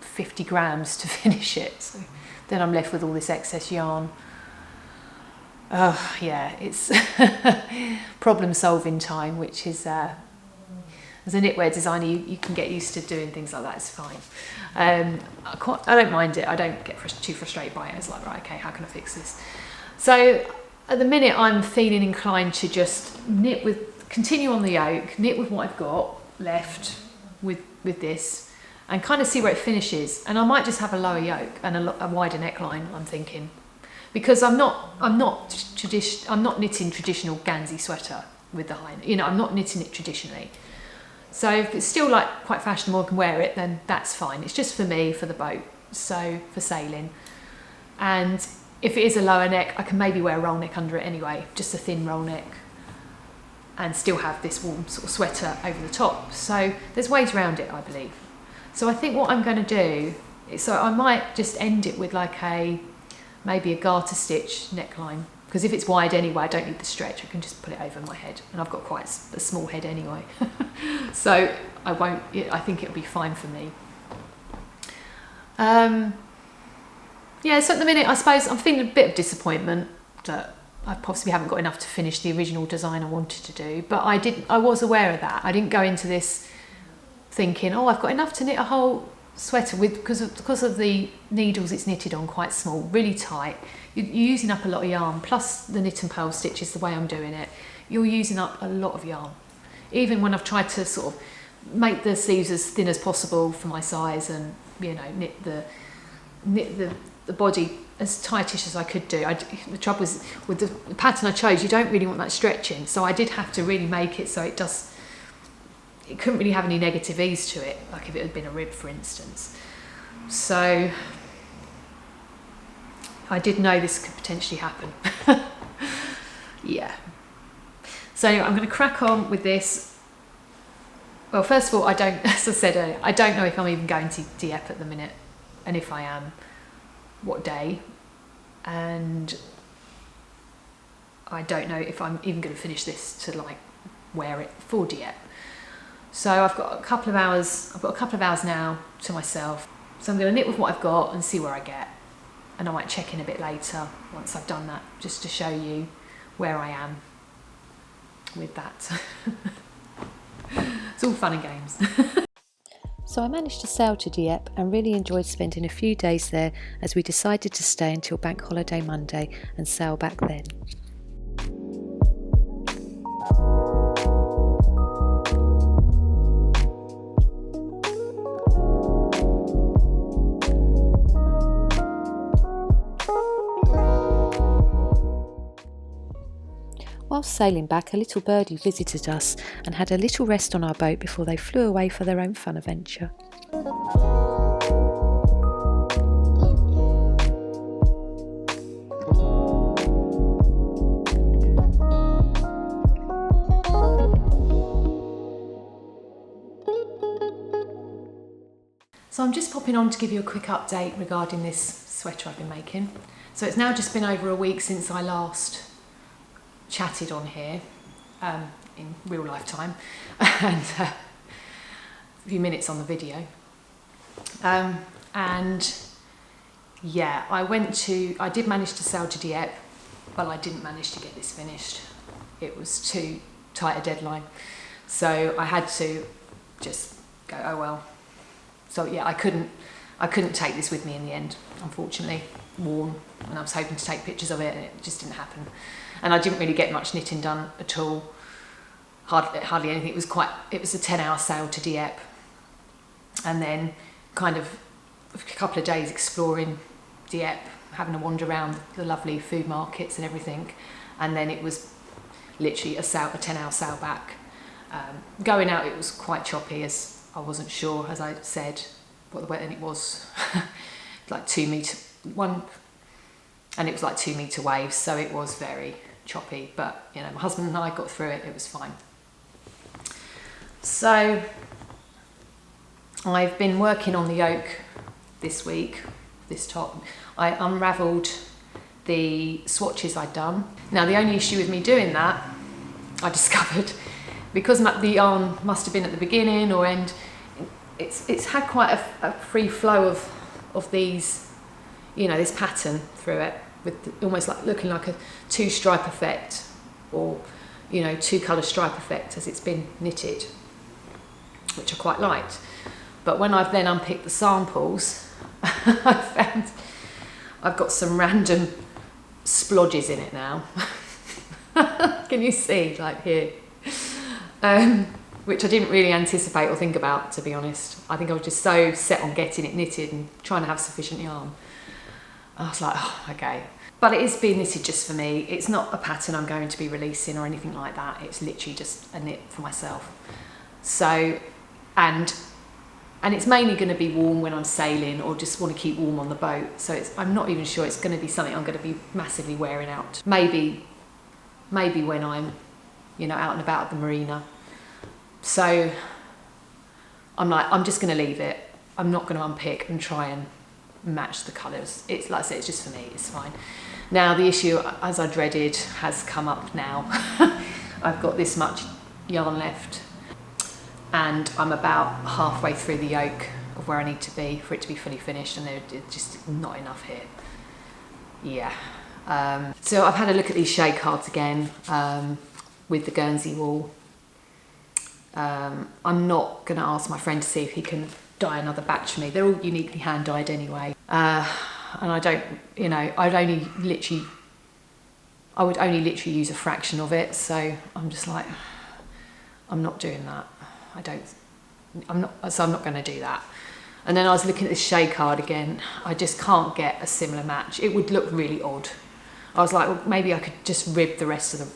50 grams to finish it. So then I'm left with all this excess yarn. Oh yeah, it's problem solving time, which is, as a knitwear designer, you can get used to doing things like that, it's fine. I don't mind it, I don't get too frustrated by it. It's like, right, okay, how can I fix this? So at the minute I'm feeling inclined to just continue on the yoke, knit with what I've got left with this, and kind of see where it finishes. And I might just have a lower yoke and a wider neckline, I'm thinking. Because I'm not knitting traditional Gansey sweater with the high, I'm not knitting it traditionally. So if it's still like quite fashionable, I can wear it, then that's fine. It's just for me, for the boat, so for sailing. And if it is a lower neck, I can maybe wear a roll neck under it anyway, just a thin roll neck, and still have this warm sort of sweater over the top. So there's ways around it, I believe. So I think what I'm going to do is, so I might just end it with like maybe a garter stitch neckline, because if it's wide anyway, I don't need the stretch, I can just put it over my head, and I've got quite a small head anyway. So I think it'll be fine for me. Yeah, so at the minute, I suppose I'm feeling a bit of disappointment that I possibly haven't got enough to finish the original design I wanted to do, but I was aware of that. I didn't go into this thinking, oh, I've got enough to knit a whole sweater with, because of the needles it's knitted on, quite small, really tight. You're using up a lot of yarn, plus the knit and purl stitch is the way I'm doing it. You're using up a lot of yarn. Even when I've tried to sort of make the sleeves as thin as possible for my size, and knit the body as tightish as I could do. The trouble was with the pattern I chose, you don't really want that stretching, so I did have to really make it so it couldn't really have any negative ease to it, like if it had been a rib, for instance. So I did know this could potentially happen. Yeah. So I'm going to crack on with this. Well, first of all, as I said earlier, I don't know if I'm even going to Dieppe at the minute, and if I am, what day, and I don't know if I'm even going to finish this to wear it for Dieppe. So I've got a couple of hours now to myself. So I'm going to knit with what I've got and see where I get. And I might check in a bit later once I've done that, just to show you where I am with that. It's all fun and games. So I managed to sail to Dieppe and really enjoyed spending a few days there, as we decided to stay until Bank Holiday Monday and sail back then. Whilst sailing back, a little birdie visited us and had a little rest on our boat before they flew away for their own fun adventure. So I'm just popping on to give you a quick update regarding this sweater I've been making. So it's now just been over a week since I last chatted on here in real life time, and a few minutes on the video, and yeah, I did manage to sail to Dieppe, but I didn't manage to get this finished. It was too tight a deadline, so I had to just go, oh well. So yeah, I couldn't take this with me in the end, unfortunately. Worn, and I was hoping to take pictures of it, and it just didn't happen. And I didn't really get much knitting done at all. Hardly anything. It was a 10-hour sail to Dieppe, and then kind of a couple of days exploring Dieppe, having a wander around the lovely food markets and everything, and then it was literally a 10-hour sail back. Going out, it was quite choppy, as I wasn't sure, as I said, what the weather, and it was like 2 metre one, and it was like 2 metre waves, so it was very choppy, but you know, my husband and I got through it, it was fine. So I've been working on the yoke this week, this top. I unravelled the swatches I'd done. Now the only issue with me doing that, I discovered, because the yarn must have been at the beginning or end, it's had quite a free flow of these, you know, this pattern through it, with almost like looking like a 2-stripe effect, or you know, 2-colour stripe effect as it's been knitted, which I quite liked. But when I've then unpicked the samples, I found I've got some random splodges in it now. Can you see, like here? Which I didn't really anticipate or think about, to be honest. I think I was just so set on getting it knitted and trying to have sufficient yarn. I was like, oh, okay. But it is being knitted just for me. It's not a pattern I'm going to be releasing or anything like that. It's literally just a knit for myself. So, and it's mainly going to be worn when I'm sailing or just want to keep warm on the boat. So I'm not even sure it's going to be something I'm going to be massively wearing out. Maybe when I'm, you know, out and about at the marina. So I'm just going to leave it. I'm not going to unpick and try and match the colours. It's like I say, it's just for me, it's fine. Now the issue, as I dreaded, has come up now. I've got this much yarn left, and I'm about halfway through the yoke of where I need to be for it to be fully finished, and there's just not enough here. Yeah. So I've had a look at these shade cards again, with the Guernsey wool. I'm not going to ask my friend to see if he can dye another batch for me. They're all uniquely hand dyed anyway. And I don't, you know, I would only literally use a fraction of it. So I'm just like, I'm not doing that. I'm not going to do that. And then I was looking at this shade card again. I just can't get a similar match. It would look really odd. I was like, well, maybe I could just rib the rest of the,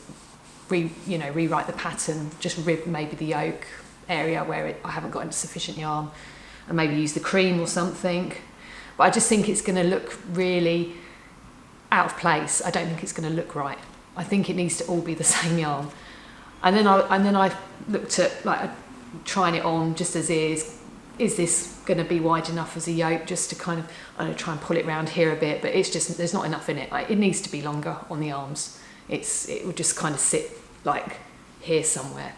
rewrite the pattern, just rib maybe the yoke area where I haven't got sufficient yarn, and maybe use the cream or something. But I just think it's going to look really out of place. I don't think it's going to look right. I think it needs to all be the same yarn. And then I looked at like trying it on just as is. Is this going to be wide enough as a yoke, just to kind of try and pull it around here a bit? But it's just, there's not enough in it. Like, it needs to be longer on the arms. It would just kind of sit like here somewhere.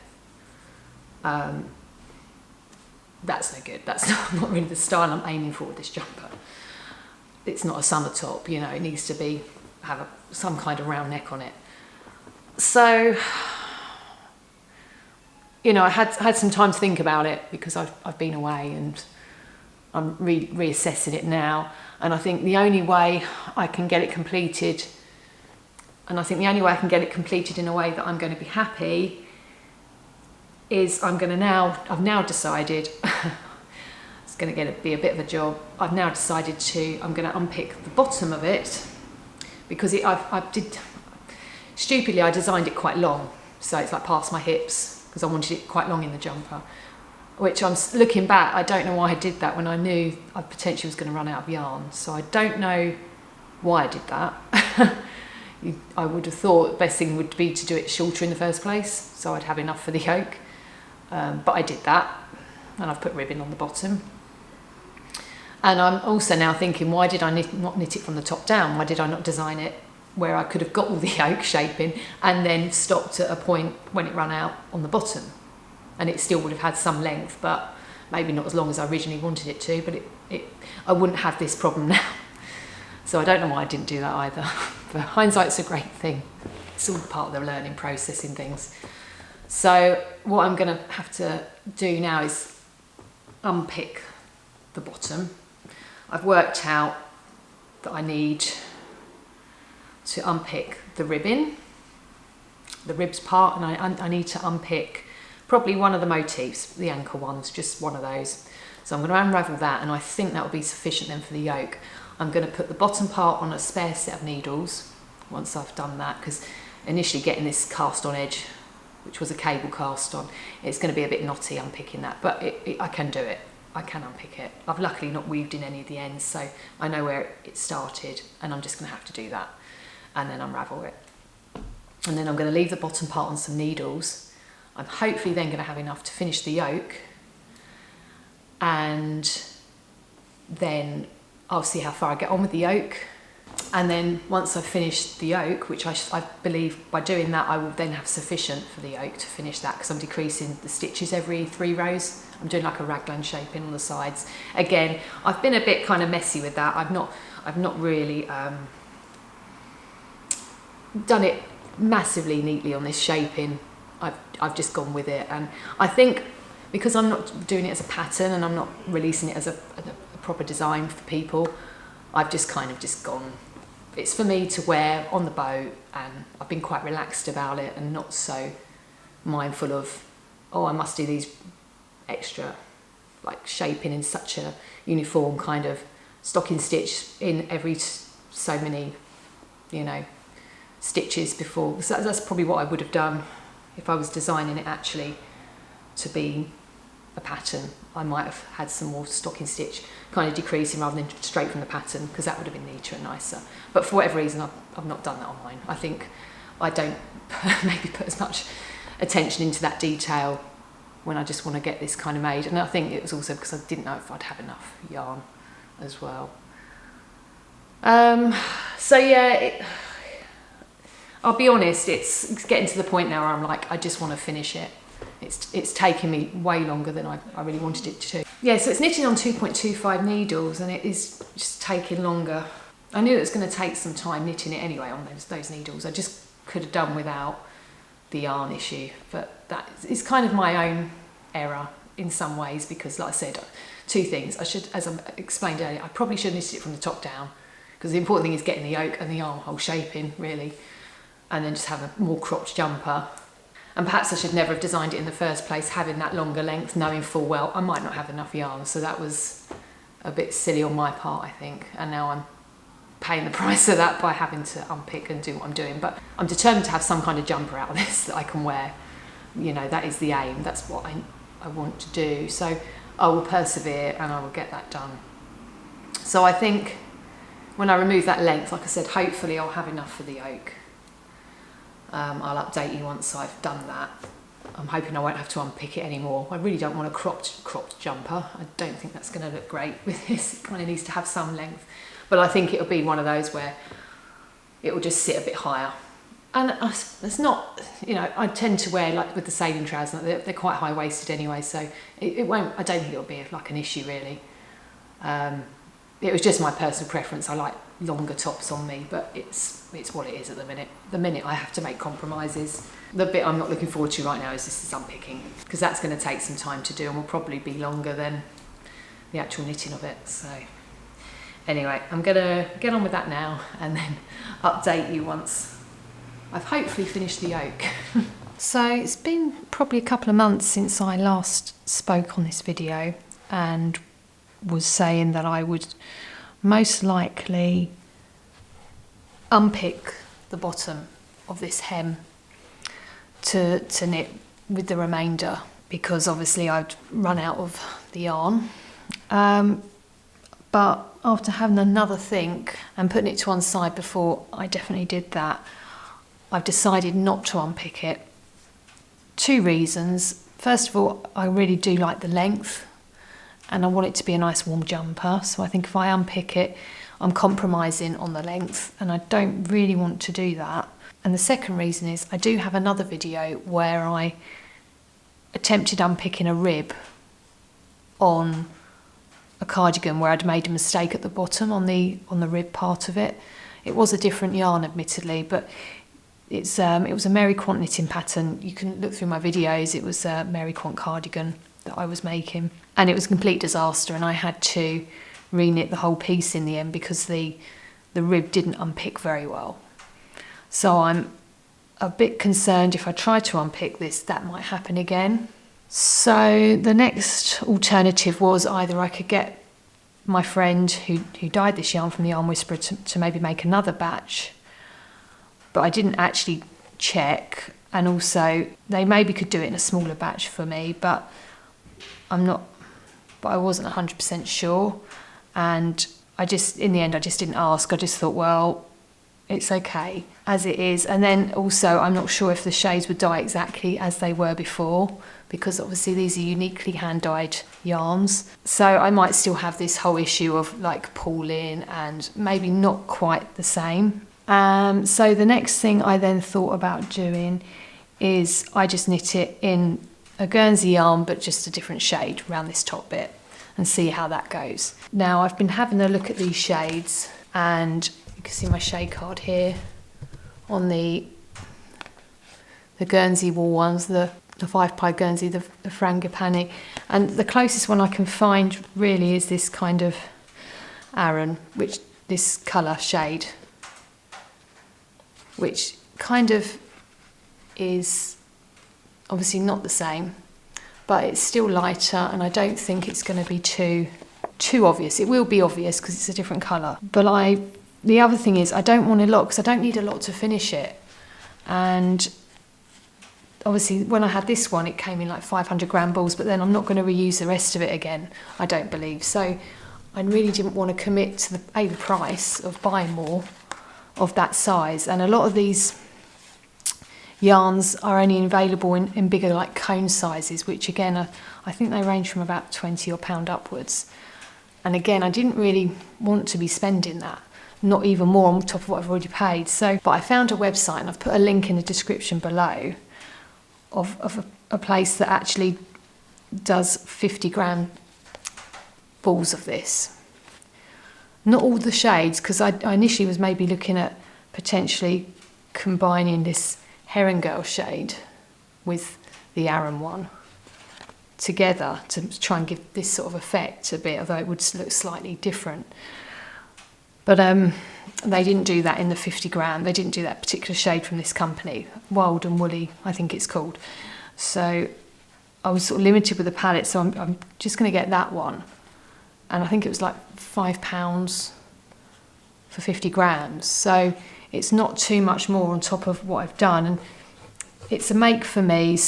That's no good. That's not really the style I'm aiming for with this jumper. It's not a summer top, you know. It needs to have some kind of round neck on it. So, you know, I had some time to think about it because I've been away, and I'm reassessing it now. And I think the only way I can get it completed, in a way that I'm going to be happy, is I've now decided, it's going to be a bit of a job. I've now decided I'm going to unpick the bottom of it, because stupidly I designed it quite long, so it's like past my hips, because I wanted it quite long in the jumper, which I'm looking back, I don't know why I did that when I knew I potentially was going to run out of yarn. So I don't know why I did that. I would have thought the best thing would be to do it shorter in the first place, so I'd have enough for the yoke. But I did that, and I've put ribbon on the bottom. And I'm also now thinking, why did I not knit it from the top down? Why did I not design it where I could have got all the yoke shaping and then stopped at a point when it ran out on the bottom? And it still would have had some length, but maybe not as long as I originally wanted it to, but I wouldn't have this problem now. So I don't know why I didn't do that either. But hindsight's a great thing. It's all part of the learning process in things. So what I'm going to have to do now is unpick the bottom. I've worked out that I need to unpick the ribbon, the ribs part, and I need to unpick probably one of the motifs, the ankle ones, just one of those. So I'm going to unravel that, and I think that will be sufficient then for the yoke. I'm going to put the bottom part on a spare set of needles once I've done that, because initially getting this cast on edge, which was a cable cast on, it's going to be a bit knotty unpicking that, but I can do it. I can unpick it. I've luckily not weaved in any of the ends, so I know where it started, and I'm just going to have to do that and then unravel it. And then I'm going to leave the bottom part on some needles. I'm hopefully then going to have enough to finish the yoke, and then I'll see how far I get on with the yoke. And then once I've finished the yoke, which I believe by doing that I will then have sufficient for the yoke to finish that, because I'm decreasing the stitches every 3 rows. I'm doing like a raglan shaping on the sides. Again, I've been a bit kind of messy with that. I've not really done it massively neatly on this shaping. I've just gone with it, and I think because I'm not doing it as a pattern and I'm not releasing it as a proper design for people, I've just kind of just gone, it's for me to wear on the boat, and I've been quite relaxed about it and not so mindful of, oh, I must do these extra like shaping in such a uniform kind of stocking stitch in every so many, you know, stitches before. So that's probably what I would have done if I was designing it actually to be a pattern. I might have had some more stocking stitch kind of decreasing rather than straight from the pattern, because that would have been neater and nicer. But for whatever reason, I've not done that on mine. I think I don't maybe put as much attention into that detail when I just want to get this kind of made. And I think it was also because I didn't know if I'd have enough yarn as well. So yeah, I'll be honest, it's getting to the point now where I'm like, I just want to finish it. It's taken me way longer than I really wanted it to. Yeah, so it's knitting on 2.25 needles, and it is just taking longer. I knew it was going to take some time knitting it anyway on those needles. I just could have done without the yarn issue, but that is kind of my own error in some ways, because like I said, 2 things. I should, as I explained earlier, I probably should knit it from the top down, because the important thing is getting the yoke and the armhole shaping really, and then just have a more cropped jumper. And perhaps I should never have designed it in the first place, having that longer length, knowing full well I might not have enough yarn. So that was a bit silly on my part, I think. And now I'm paying the price of that by having to unpick and do what I'm doing. But I'm determined to have some kind of jumper out of this that I can wear. You know, that is the aim. That's what I want to do. So I will persevere and I will get that done. So I think when I remove that length, like I said, hopefully I'll have enough for the yoke. I'll update you once I've done that. I'm hoping I won't have to unpick it anymore. I really don't want a cropped jumper. I don't think that's going to look great with this. It kind of needs to have some length. But I think it'll be one of those where it will just sit a bit higher. And it's not, you know, I tend to wear, like with the sailing trousers, they're quite high-waisted anyway, so it won't, I don't think it'll be like an issue really. It was just my personal preference. I like longer tops on me, but it's what it is at the minute. The minute I have to make compromises. The bit I'm not looking forward to right now is this unpicking, because that's going to take some time to do and will probably be longer than the actual knitting of it. So anyway, I'm going to get on with that now and then update you once I've hopefully finished the yoke. So it's been probably a couple of months since I last spoke on this video and was saying that I would most likely unpick the bottom of this hem to knit with the remainder, because obviously I'd run out of the yarn. But after having another think and putting it to one side before I definitely did that, I've decided not to unpick it. 2 reasons. First of all, I really do like the length and I want it to be a nice warm jumper, so I think if I unpick it, I'm compromising on the length and I don't really want to do that. And the second reason is I do have another video where I attempted unpicking a rib on a cardigan where I'd made a mistake at the bottom on the rib part of it. It was a different yarn admittedly, but it was a Mary Quant knitting pattern. You can look through my videos. It was a Mary Quant cardigan that I was making, and it was a complete disaster, and I had to re-knit the whole piece in the end because the rib didn't unpick very well. So I'm a bit concerned if I try to unpick this, that might happen again. So the next alternative was either I could get my friend who dyed this yarn from the Yarn Whisperer to maybe make another batch, but I didn't actually check. And also they maybe could do it in a smaller batch for me, but I wasn't 100% sure. And in the end I just didn't ask. I just thought, well, it's okay as it is. And then also I'm not sure if the shades would dye exactly as they were before, because obviously these are uniquely hand dyed yarns, so I might still have this whole issue of like pooling and maybe not quite the same. So the next thing I then thought about doing is I just knit it in a Guernsey yarn, but just a different shade around this top bit, and see how that goes. Now I've been having a look at these shades, and you can see my shade card here on the Guernsey wool ones, the 5-ply Guernsey, the Frangipani, and the closest one I can find really is this kind of Aran, this colour shade, which kind of is obviously not the same, but it's still lighter, and I don't think it's going to be too obvious. It will be obvious because it's a different colour, but the other thing is I don't want a lot, because I don't need a lot to finish it. And obviously when I had this one it came in like 500 gram balls, but then I'm not going to reuse the rest of it again, I don't believe. So I really didn't want to commit to the price of buying more of that size. And a lot of these yarns are only available in bigger like cone sizes, which again I think they range from about £20 or upwards. And again, I didn't really want to be spending that, not even more on top of what I've already paid. But I found a website, and I've put a link in the description below, of a place that actually does 50 gram balls of this. Not all the shades, because I initially was maybe looking at potentially combining this Herringirl shade with the Aran one together to try and give this sort of effect a bit, although it would look slightly different. But they didn't do that in the 50 gram. They didn't do that particular shade from this company, Wild and Woolly, I think it's called. So I was sort of limited with the palette, so I'm just going to get that one. And I think it was like £5 for 50 grams. So it's not too much more on top of what I've done. And it's a make for me,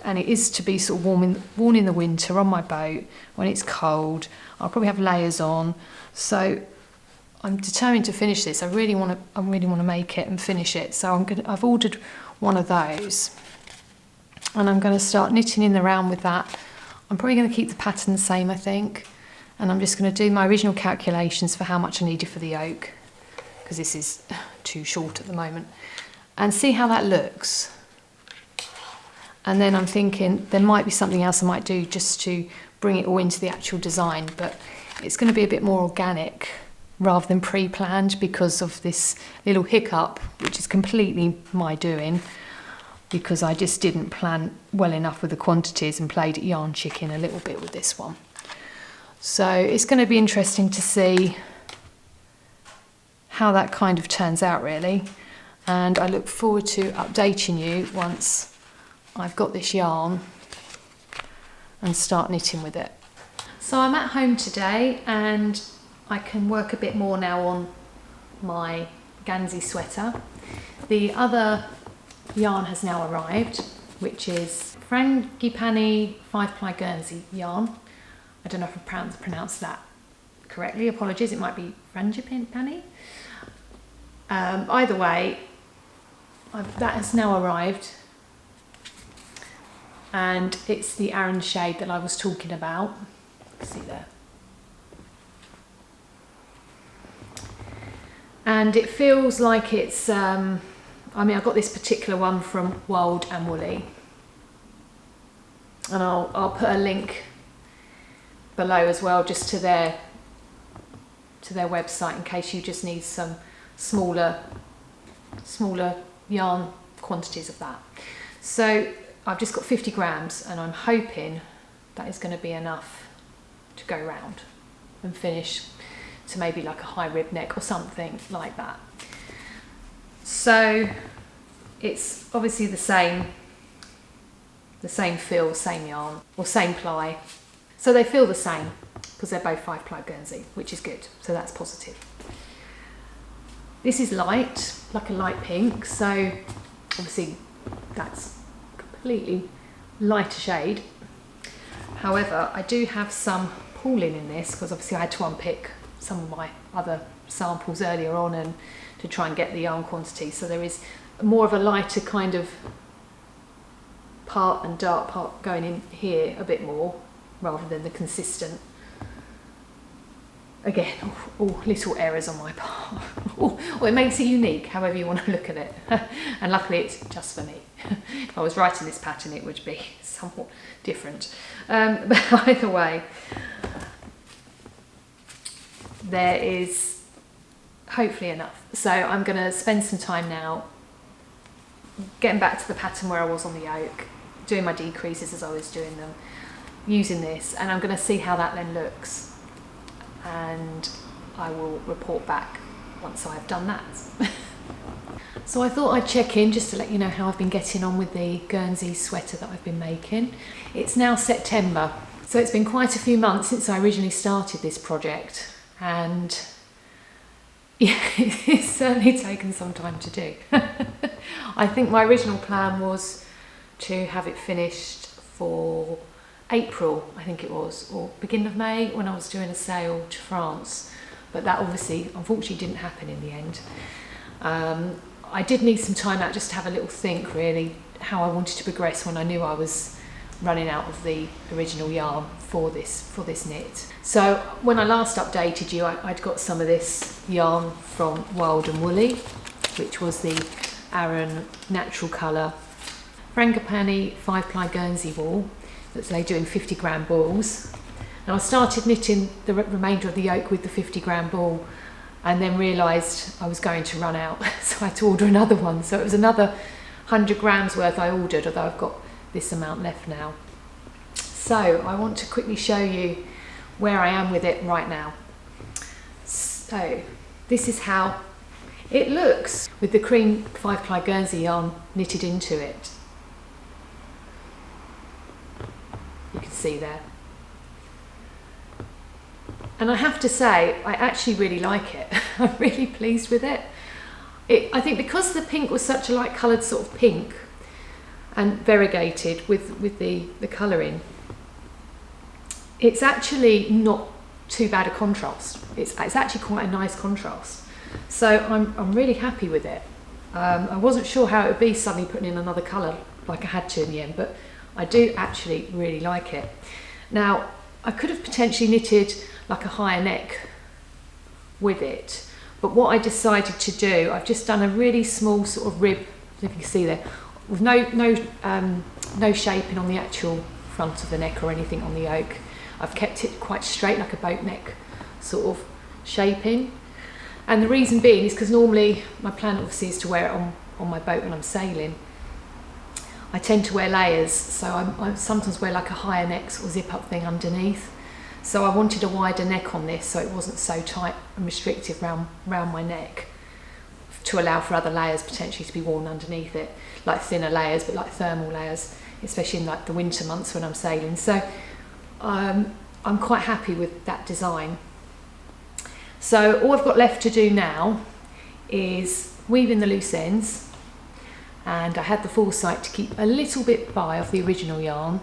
and it is to be sort of worn in the winter on my boat when it's cold. I'll probably have layers on. So I'm determined to finish this. I really want to make it and finish it. So I've ordered one of those, and I'm going to start knitting in the round with that. I'm probably going to keep the pattern the same, I think, and I'm just going to do my original calculations for how much I needed for the yoke, because this is too short at the moment, and see how that looks. And then I'm thinking there might be something else I might do just to bring it all into the actual design, but it's going to be a bit more organic rather than pre-planned, because of this little hiccup, which is completely my doing, because I just didn't plan well enough with the quantities and played at yarn chicken a little bit with this one. So it's going to be interesting to see how that kind of turns out, really. And I look forward to updating you once I've got this yarn and start knitting with it. So I'm at home today, and I can work a bit more now on my Gansey sweater. The other yarn has now arrived, which is Frangipani 5-ply Guernsey yarn. I don't know if I pronounced that correctly, apologies, it might be Frangipani. Either way, that has now arrived, and it's the Aran shade that I was talking about. See there. And it feels like it's, I got this particular one from Wild and Woolly, and I'll put a link below as well, just to their website, in case you just need some smaller yarn quantities of that. So I've just got 50 grams, and I'm hoping that is going to be enough to go round and finish to maybe like a high rib neck or something like that. So it's obviously the same feel, same yarn, or same ply. So they feel the same. because they're both 5-ply Guernsey, which is good, so that's positive. This is light, like a light pink, so obviously that's completely lighter shade. However, I do have some pooling in this because obviously I had to unpick some of my other samples earlier on and to try and get the yarn quantity, so there is more of a lighter kind of part and dark part going in here a bit more rather than the consistent. Again, all little errors on my part. Well, it makes it unique, however you want to look at it. And luckily it's just for me. If I was writing this pattern, it would be somewhat different. But either way, there is hopefully enough. So I'm going to spend some time now getting back to the pattern where I was on the yoke, doing my decreases as I was doing them, using this, and I'm going to see how that then looks. And I will report back once I've done that. So I thought I'd check in just to let you know how I've been getting on with the Guernsey sweater that I've been making. It's now September, so it's been quite a few months since I originally started this project, and yeah, it's certainly taken some time to do. I think my original plan was to have it finished for April, I think it was, or beginning of May, when I was doing a sail to France, but that obviously unfortunately didn't happen in the end. I did need some time out just to have a little think really how I wanted to progress when I knew I was running out of the original yarn for this knit. So when I last updated you, I'd got some of this yarn from Wild and Woolly, which was the Aran natural colour Frangipani 5-ply Guernsey wool that they do in 50-gram balls. Now I started knitting the remainder of the yoke with the 50-gram ball and then realised I was going to run out, so I had to order another one. So it was another 100 grams worth I ordered, although I've got this amount left now. So I want to quickly show you where I am with it right now. So this is how it looks with the cream 5-ply Guernsey yarn knitted into it. You can see there. And I have to say, I actually really like it. I'm really pleased with it. I think because the pink was such a light coloured sort of pink and variegated with the colouring, it's actually not too bad a contrast. It's actually quite a nice contrast. So I'm really happy with it. I wasn't sure how it would be suddenly putting in another colour like I had to in the end, but I do actually really like it. Now, I could have potentially knitted like a higher neck with it, but what I decided to do, I've just done a really small sort of rib, if you can see there, with no shaping on the actual front of the neck or anything on the yoke. I've kept it quite straight, like a boat neck sort of shaping. And the reason being is because normally my plan obviously is to wear it on my boat when I'm sailing. I tend to wear layers, so I sometimes wear like a higher neck sort of zip up thing underneath. So I wanted a wider neck on this so it wasn't so tight and restrictive round my neck, to allow for other layers potentially to be worn underneath it, like thinner layers, but like thermal layers, especially in like the winter months when I'm sailing. So I'm quite happy with that design. So all I've got left to do now is weave in the loose ends, and I had the foresight to keep a little bit by of the original yarn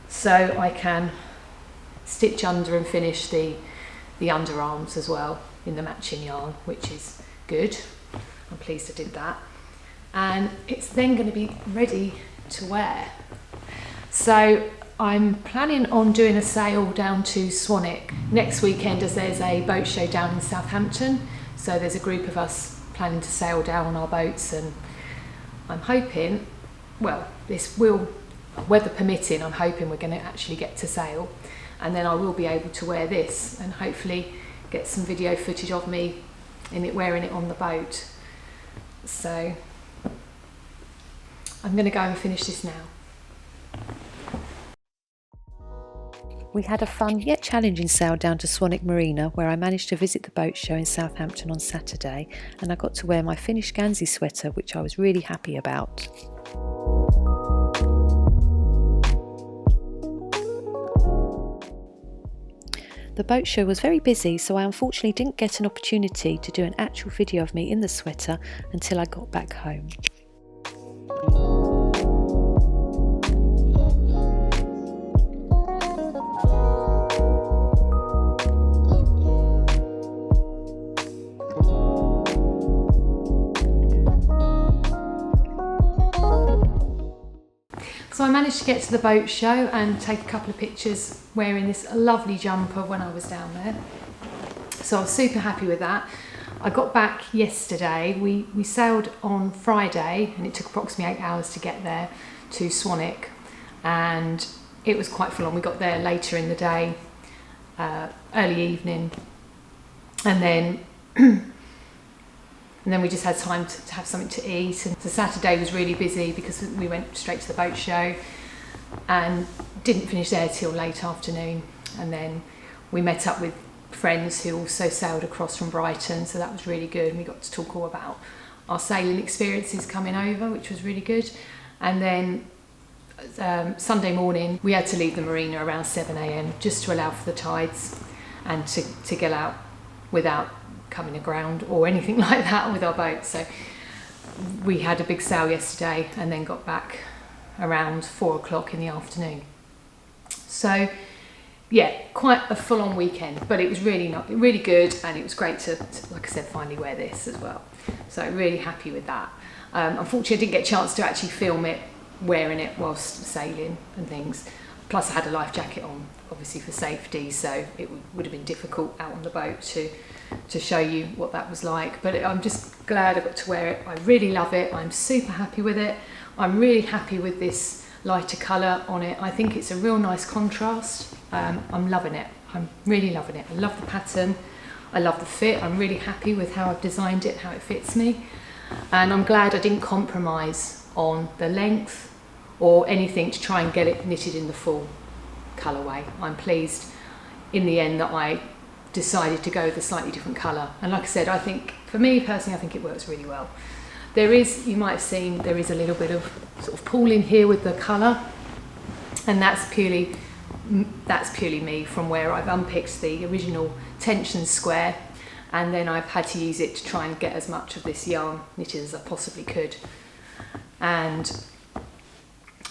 so I can stitch under and finish the underarms as well in the matching yarn, which is good. I'm pleased I did that. And it's then going to be ready to wear. So I'm planning on doing a sail down to Swanwick next weekend, as there's a boat show down in Southampton. So there's a group of us planning to sail down on our boats, and I'm hoping, well, this will, weather permitting, I'm hoping we're going to actually get to sail, and then I will be able to wear this and hopefully get some video footage of me in it wearing it on the boat. So I'm going to go and finish this now. We had a fun yet challenging sail down to Swanwick Marina, where I managed to visit the boat show in Southampton on Saturday, and I got to wear my finished Gansey sweater, which I was really happy about. The boat show was very busy, so I unfortunately didn't get an opportunity to do an actual video of me in the sweater until I got back home. So I managed to get to the boat show and take a couple of pictures wearing this lovely jumper when I was down there. So I was super happy with that. I got back yesterday. We sailed on Friday and it took approximately 8 hours to get there to Swanwick, and it was quite full on. We got there later in the day, early evening, and then we just had time to have something to eat. And so Saturday was really busy because we went straight to the boat show and didn't finish there till late afternoon. And then we met up with friends who also sailed across from Brighton, so that was really good. And we got to talk all about our sailing experiences coming over, which was really good. And then Sunday morning we had to leave the marina around 7 a.m. just to allow for the tides and to get out without coming aground or anything like that with our boat. So we had a big sail yesterday and then got back around 4 o'clock in the afternoon. So yeah, quite a full-on weekend, but it was really good, and it was great to, like I said, finally wear this as well. So really happy with that. Unfortunately I didn't get a chance to actually film it wearing it whilst sailing and things. Plus I had a life jacket on, obviously for safety, so it would have been difficult out on the boat to show you what that was like. But I'm just glad I got to wear it. I really love it. I'm super happy with it. I'm really happy with this lighter colour on it. I think it's a real nice contrast. I'm loving it. I'm really loving it. I love the pattern. I love the fit. I'm really happy with how I've designed it, how it fits me. And I'm glad I didn't compromise on the length or anything to try and get it knitted in the full colourway. I'm pleased in the end that I decided to go with a slightly different colour. And like I said, I think, for me personally, I think it works really well. There is, you might have seen, there is a little bit of sort of pooling here with the colour, and that's purely me from where I've unpicked the original tension square, and then I've had to use it to try and get as much of this yarn knitted as I possibly could. And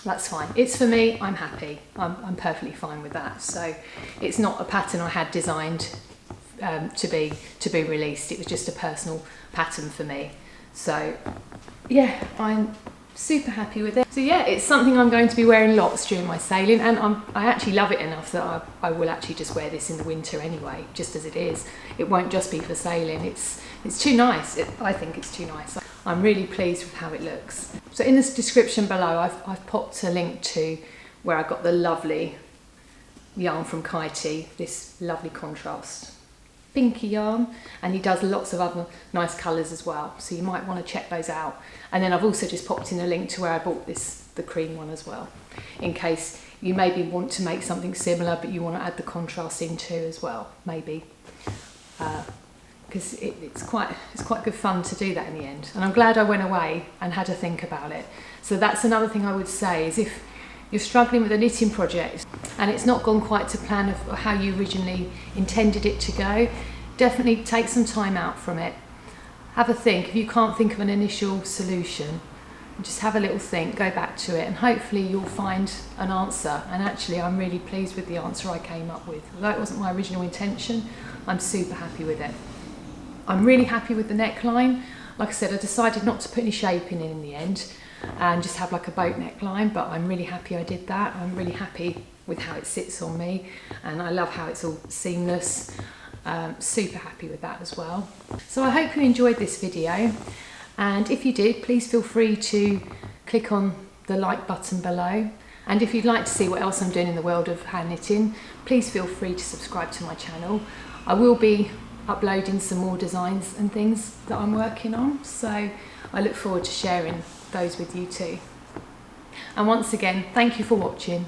that's fine. It's for me, I'm happy. I'm perfectly fine with that. So it's not a pattern I had designed to be released. It was just a personal pattern for me. So yeah, I'm super happy with it. So yeah, it's something I'm going to be wearing lots during my sailing, and I actually love it enough that I will actually just wear this in the winter anyway, just as it is. It won't just be for sailing. It's too nice. I think it's too nice. I'm really pleased with how it looks. So in the description below, I've popped a link to where I got the lovely yarn from Kitey, this lovely contrast pinky yarn, and he does lots of other nice colours as well, so you might want to check those out. And then I've also just popped in a link to where I bought the cream one as well, in case you maybe want to make something similar but you want to add the contrast in too as well, maybe, because it's quite good fun to do that in the end. And I'm glad I went away and had to think about it. So that's another thing I would say, is if you're struggling with a knitting project and it's not gone quite to plan of how you originally intended it to go, definitely take some time out from it. Have a think. If you can't think of an initial solution, just have a little think, go back to it, and hopefully you'll find an answer. And actually I'm really pleased with the answer I came up with. Although it wasn't my original intention, I'm super happy with it. I'm really happy with the neckline. Like I said, I decided not to put any shaping in the end and just have like a boat neckline, but I'm really happy I did that. I'm really happy with how it sits on me, and I love how it's all seamless. Super happy with that as well. So I hope you enjoyed this video, and if you did, please feel free to click on the like button below. And if you'd like to see what else I'm doing in the world of hand knitting, please feel free to subscribe to my channel. I will be uploading some more designs and things that I'm working on, so I look forward to sharing those with you too. And once again, thank you for watching.